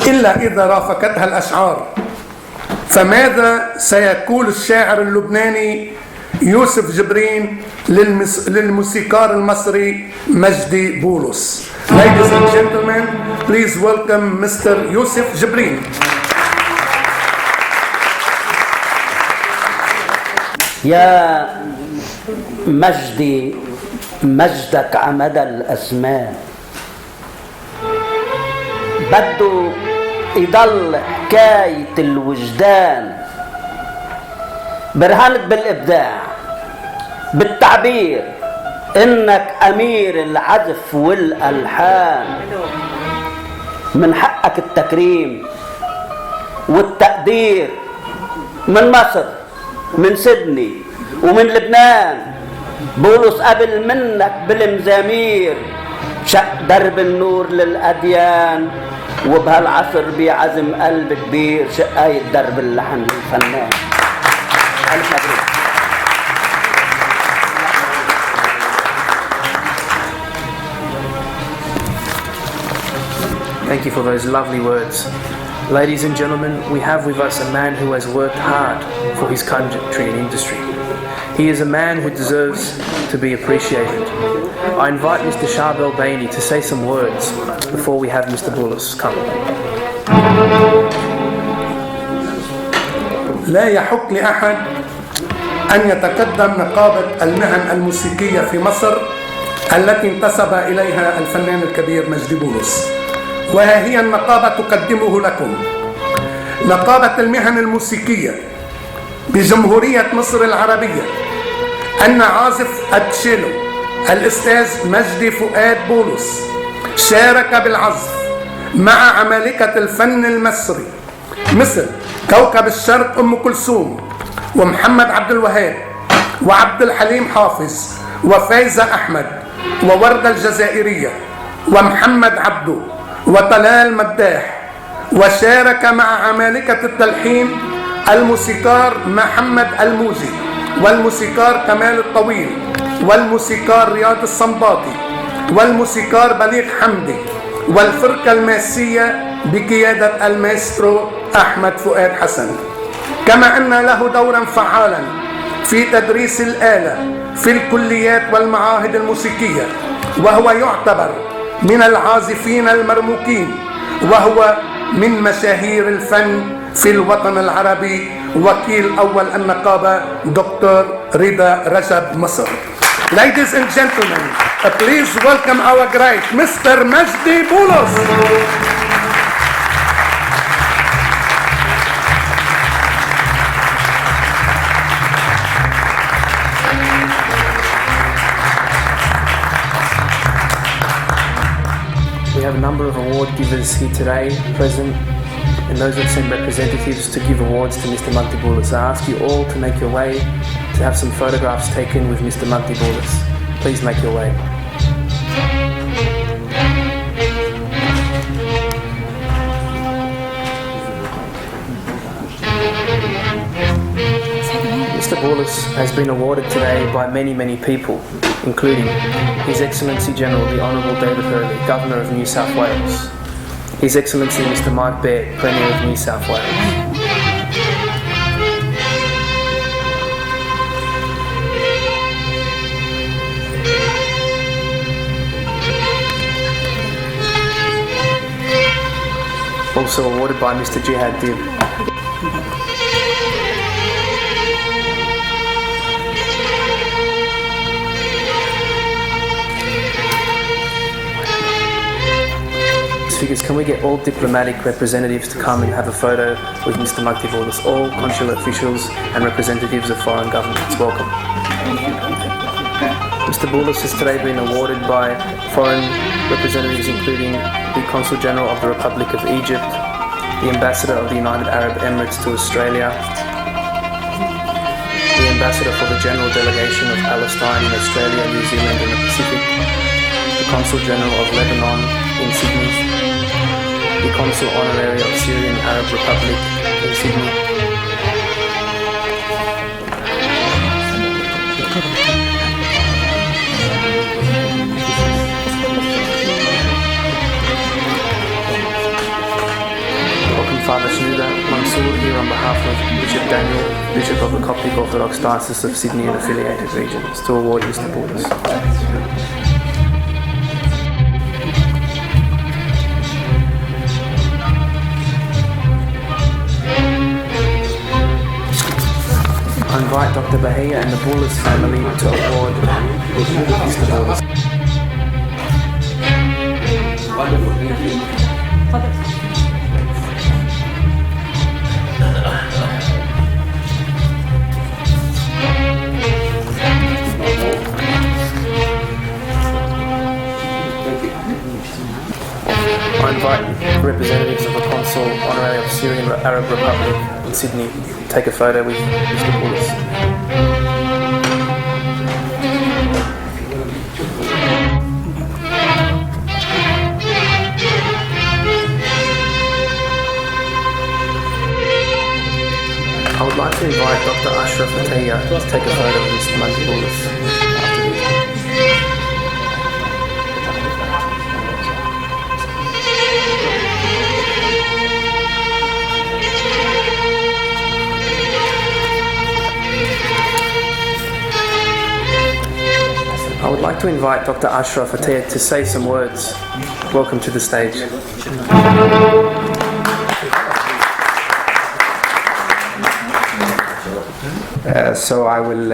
إلا إذا رافقتها الأشعار. فماذا سيقول الشاعر اللبناني يوسف جبرين للموسيقار المصري مجدي بولص؟ Ladies and gentlemen, please welcome Mr. يوسف جبرين.
يا مجدي، مجدك عمدى الأزمان بده يضل حكاية الوجدان، برهنت بالإبداع بالتعبير، إنك أمير العزف والألحان. من حقك التكريم والتقدير من مصر، من سيدني، ومن لبنان. بولص قبل منك بالمزامير شق درب النور للأديان، وبهالعصر بعزم قلب كبير شقاية درب اللحن للفنان. ألف مبروك.
Thank you for those lovely words. Ladies and gentlemen, we have with us a man who has worked hard for his country and industry. He is a man who deserves to be appreciated. I invite Mr. Sharbel Bainey to say some words before we have Mr. Boulos come.
لا يحق لأحد أن يتقدم نقابة المهن الموسيقية في مصر التي انتسب إليها الفنان الكبير مجدي بولص، وها هي النقابة تقدمه لكم. نقابة المهن الموسيقية بجمهورية مصر العربية أن عازف التشيلو الأستاذ مجدي فؤاد بولص شارك بالعزف مع عمالقة الفن المصري مثل كوكب الشرق أم كلثوم، ومحمد عبد الوهاب، وعبد الحليم حافظ، وفايزة أحمد، ووردة الجزائرية، ومحمد عبده، وطلال مداح. وشارك مع عمالقة التلحين الموسيقار محمد الموجي، والموسيقار كمال الطويل، والموسيقار رياض الصنباطي، والموسيقار بليغ حمدي، والفرقة الماسية بقيادة المايسترو أحمد فؤاد حسن. كما أن له دورا فعالا في تدريس الآلة في الكليات والمعاهد الموسيقية، وهو يعتبر من العازفين المرموقين، وهو من مشاهير الفن في الوطن العربي. وكيل أول النقابة دكتور رضا رجب مصر. Ladies and gentlemen, please welcome our great Mr. مجدي بولص.
We have a number of award givers here today present, and those have sent representatives to give awards to Mr. Mugdi Boulos. I ask you all to make your way to have some photographs taken with Mr. Mugdi Boulos. Please make your way. Mr. Boulos has been awarded today by many people, including His Excellency General the Honourable David Hurley, Governor of New South Wales, His Excellency Mr. Mike Baird, Premier of New South Wales, also awarded by Mr. Jihad Dib. Can we get all diplomatic representatives to come and have a photo with Mr. Mugdi Boulos? All consular officials and representatives of foreign governments, welcome. Mr. Boulos has today been awarded by foreign representatives including the Consul General of the Republic of Egypt, the Ambassador of the United Arab Emirates to Australia, the Ambassador for the General Delegation of Palestine in Australia, New Zealand and the Pacific, the Consul General of Lebanon in Sydney, the Consul Honorary of Syrian Arab Republic in Sydney,
Father Shuda Mansour here on behalf of Bishop Daniel, Bishop of the Coptic Orthodox Diocese of Sydney and affiliated regions, to award Mr. Borders. I invite Dr. Bahia and the Bولص family to award Mr. Borders. I invite representatives of the Consul Honorary of Syrian Arab Republic in Sydney to take a photo with Mr. Borders. I would like to invite Dr. Ashraf Ataya to take a photo with Mr. Mugdi Borders after this. I would like to invite Dr. Ashraf Ataya to say some words. Welcome to the stage.
So I will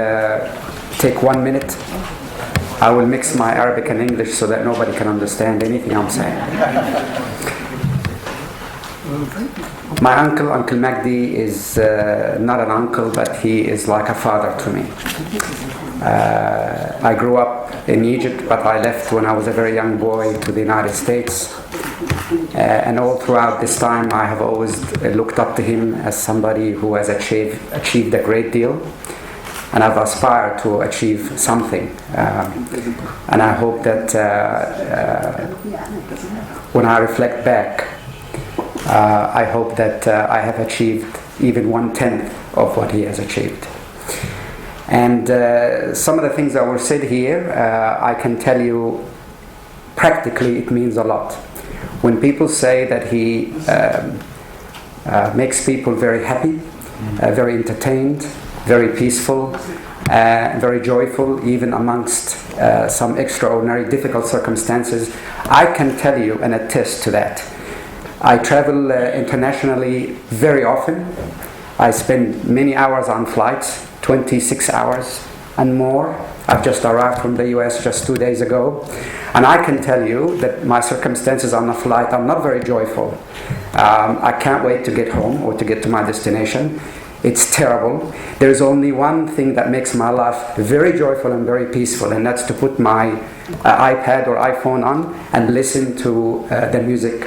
take 1 minute. I will mix my Arabic and English so that nobody can understand anything I'm saying. My uncle, Uncle Mugdi, is not an uncle, but he is like a father to me. I grew up in Egypt, but I left when I was a very young boy to the United States. And all throughout this time, I have always looked up to him as somebody who has achieved a great deal. And I've aspired to achieve something. And I hope that when I reflect back, I hope that I have achieved even 1/10 of what he has achieved. And some of the things that were said here, I can tell you practically it means a lot. When people say that he makes people very happy, very entertained, very peaceful, very joyful, even amongst some extraordinary difficult circumstances, I can tell you and attest to that. I travel internationally very often. I spend many hours on flights, 26 hours and more. I've just arrived from the US just 2 days ago. And I can tell you that my circumstances on the flight are not very joyful. I can't wait to get home or to get to my destination. It's terrible. There's only one thing that makes my life very joyful and very peaceful, and that's to put my iPad or iPhone on and listen to the music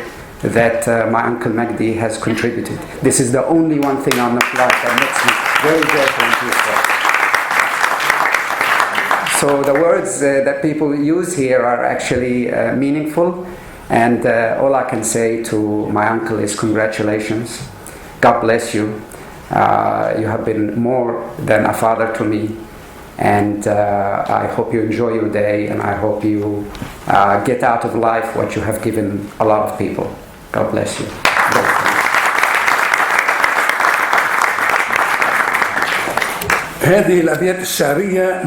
that my Uncle Mugdi has contributed. This is the only one thing on the flight that makes me very joyful and peaceful. So the words that people use here are actually meaningful, and all I can say to my uncle is congratulations. God bless you. You have been more than a father to me, and I hope you enjoy your day, and I hope you get out of life what you have given a lot of people. God bless you.
هذه الأبيات الشعرية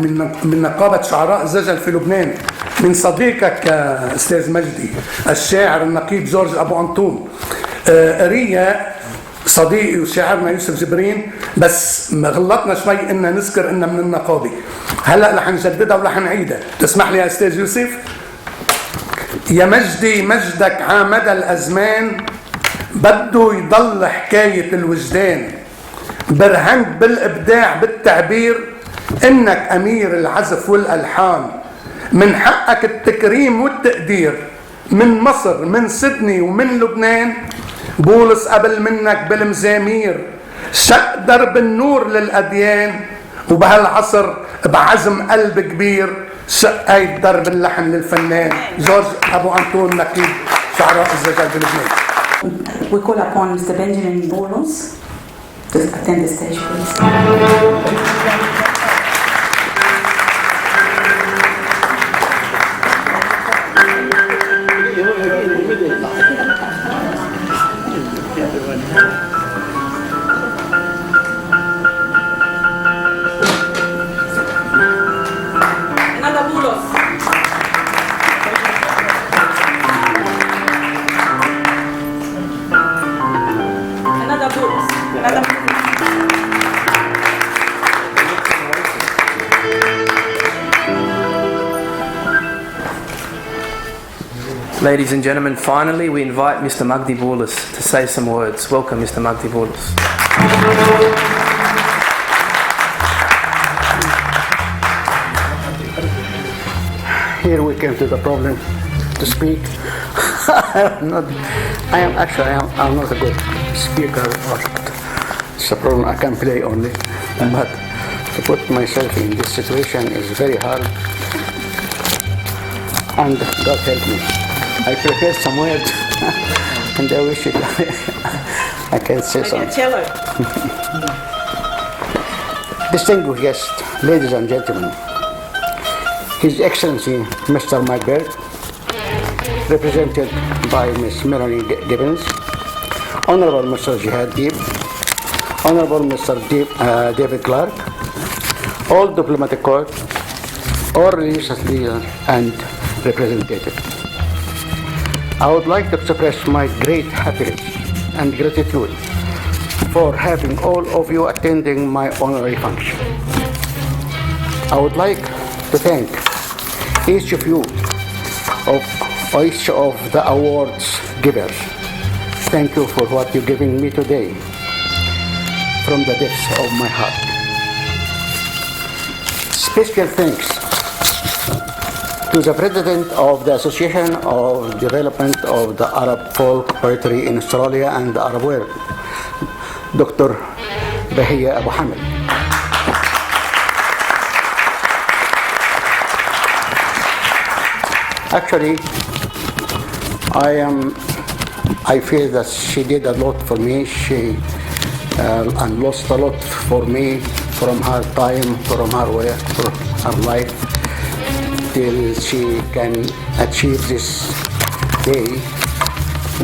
من نقابة شعراء زجل في لبنان، من صديقك أستاذ مجدي الشاعر النقيب جورج أبو أنطون. قرية صديقي وشاعرنا يوسف جبرين، بس ما غلطنا شوي إن نذكر إنها من النقابة. هلأ رح نجددها ورح نعيدها. تسمح لي يا أستاذ يوسف؟ يا مجدي مجدك عامد الأزمان، بده يضل حكاية الوجدان، برهنت بالإبداع بالتعبير، إنك أمير العزف والألحان، من حقك التكريم والتقدير، من مصر من سيدني ومن لبنان، بولص قبل منك بالمزامير، شق درب النور للأديان، وبهالعصر بعزم قلب كبير، شق هاي درب اللحن للفنان جورج أبو أنطون نقيب شعراء الزجل بلبنان.
We call upon Mr. Benjamin Bولص to attend the stage, please.
Ladies and gentlemen, finally we invite Mr. Mugdi Bولص to say some words. Welcome, Mr. Mugdi Bولص.
Here we came to the problem to speak. I'm not a good speaker. It's a problem I can play only, but to put myself in this situation is very hard. And God help me. I prepared some words, and I wish I can say something. Distinguished guests, ladies and gentlemen, His Excellency Mr. Mike Berg, represented by Ms. Melanie Gibbons, Honorable Mr. Jihad Deeb, Honorable Mr. David Clark, all diplomatic corps, all religious leaders and representatives. I would like to express my great happiness and gratitude for having all of you attending my honorary function. I would like to thank each of you, each of the awards givers. Thank you for what you're giving me today from the depths of my heart. Special thanks to the President of the Association of Development of the Arab Folk Poetry in Australia and the Arab world, Dr. Bahia Abu Hamid. Actually, I feel that she did a lot for me. She and lost a lot for me from her time, from her work, from her life, till she can achieve this day.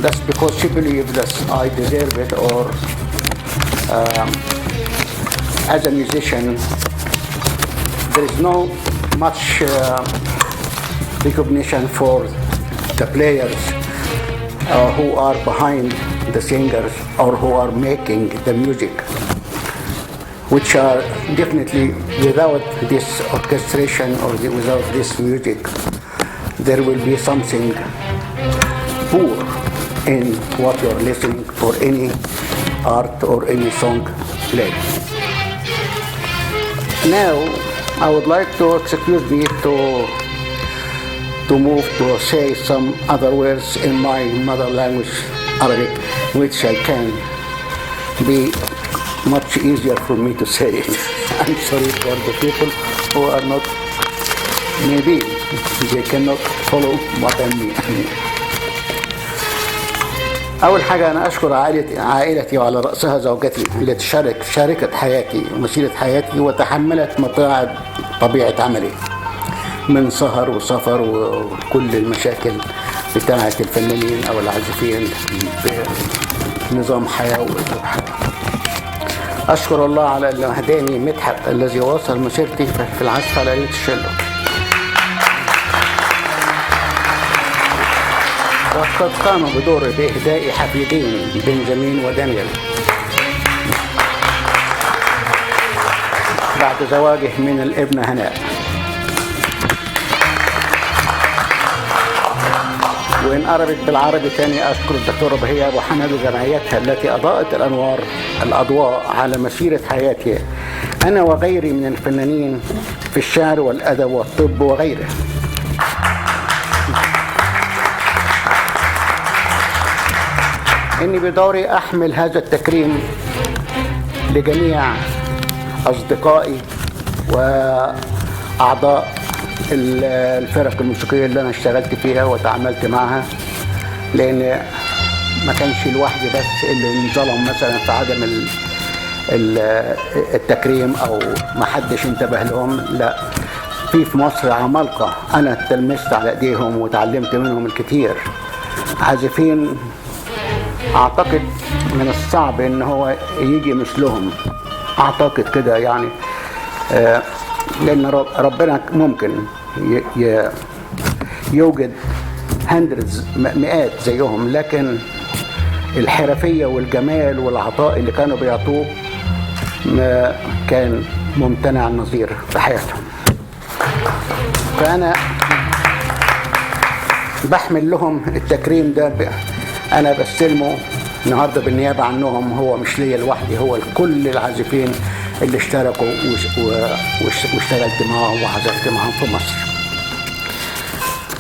That's because she believes that I deserve it, or as a musician, there is no much recognition for the players who are behind the singers or who are making the music, which are definitely without this orchestration or without this music, there will be something poor in what you're listening for any art or any song play. Now, I would like to excuse me to move to say some other words in my mother language, Arabic, which I can be much easier for me to say it. I'm sorry for the people who are not, maybe they cannot follow what I mean. أول حاجة أنا أشكر عائلتي وعلى رأسها زوجتي التي شاركت حياتي ومسيرة حياتي وتحملت متاعب طبيعة عملي من سهر وسفر وكل المشاكل بتاعة الفنانين أو العازفين بنظام حياة وأسلوب حياة. أشكر الله على أن هداني مدحت الذي واصل مسيرتي في العزف على التشيلو، وقد قام بدور بإهداء حفيدين بنجامين ودانيال بعد زواجه من الابنة هناء. وإن قربت بالعربي تاني أشكر الدكتورة بهية أبو حمد وجمعيتها التي أضاءت الأضواء على مسيرة حياتي أنا وغيري من الفنانين في الشعر والأدب والطب وغيره. إني بدوري أحمل هذا التكريم لجميع أصدقائي وأعضاء الفرق الموسيقية اللي أنا اشتغلت فيها وتعاملت معها، لأن ما كانش لوحدي بس اللي انظلم مثلا في عدم التكريم أو ما حدش انتبه لهم، لا، في مصر عمالقة أنا تلمست على إيديهم وتعلمت منهم الكثير، عازفين أعتقد من الصعب إن هو يجي مثلهم، أعتقد كده يعني، لأن ربنا ممكن يوجد مئات زيهم، لكن الحرفية والجمال والعطاء اللي كانوا بيعطوه ما كان ممتنع النظير في حياتهم. فأنا بحمل لهم التكريم ده أنا بستلمه النهارده بالنيابة عنهم، هو مش ليا لوحدي، هو لكل العازفين اللي اشتركوا واشتغلت معاهم وعزفت معاهم في مصر.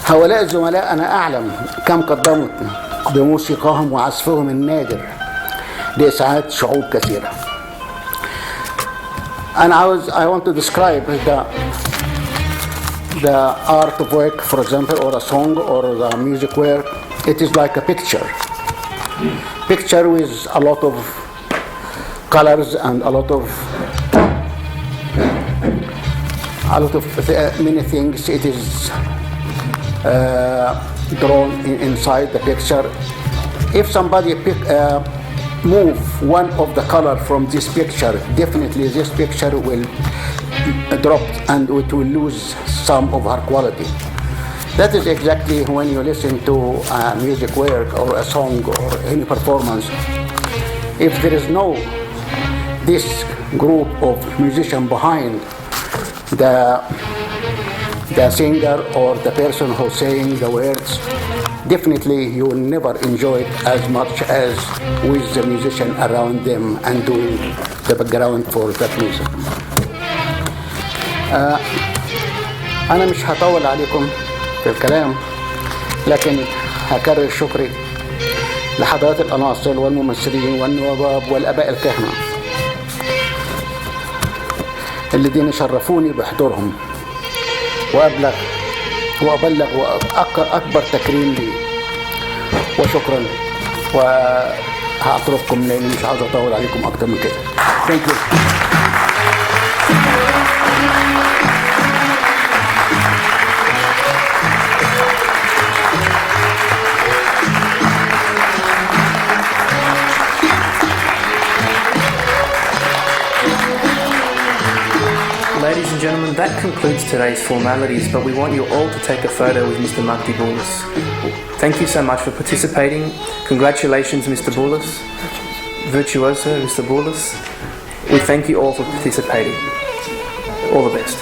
هؤلاء الزملاء أنا أعلم كم قدموا بموسيقاهم وعزفهم النادر لإسعاد شعوب كثيرة. I want to describe the art of work, for example, or a song or the music work. It is like a picture with a lot of colors and a lot of many things. It is drawn inside the picture. If somebody move one of the color from this picture, definitely this picture will drop and it will lose some of her quality. That is exactly when you listen to a music work or a song or any performance. If there is no this group of musicians behind the singer or the person who's saying the words, definitely you will never enjoy it as much as with the musician around them and doing the background for that music. أنا مش هطول عليكم في الكلام، لكن هكرر شكري لحضرات الأناصر والممثلين والنواب والآباء الكهنة الذين شرفوني بحضورهم، وأبلغ أكبر تكريم لي وشكرا، وهأترككم لأني مش عاوز أطول عليكم أكتر من كده. Thank you.
Ladies and gentlemen, that concludes today's formalities, but we want you all to take a photo with Mr. Mugdi Boulos. Thank you so much for participating. Congratulations, Mr. Boulos. Virtuoso, Mr. Boulos. We thank you all for participating. All the best.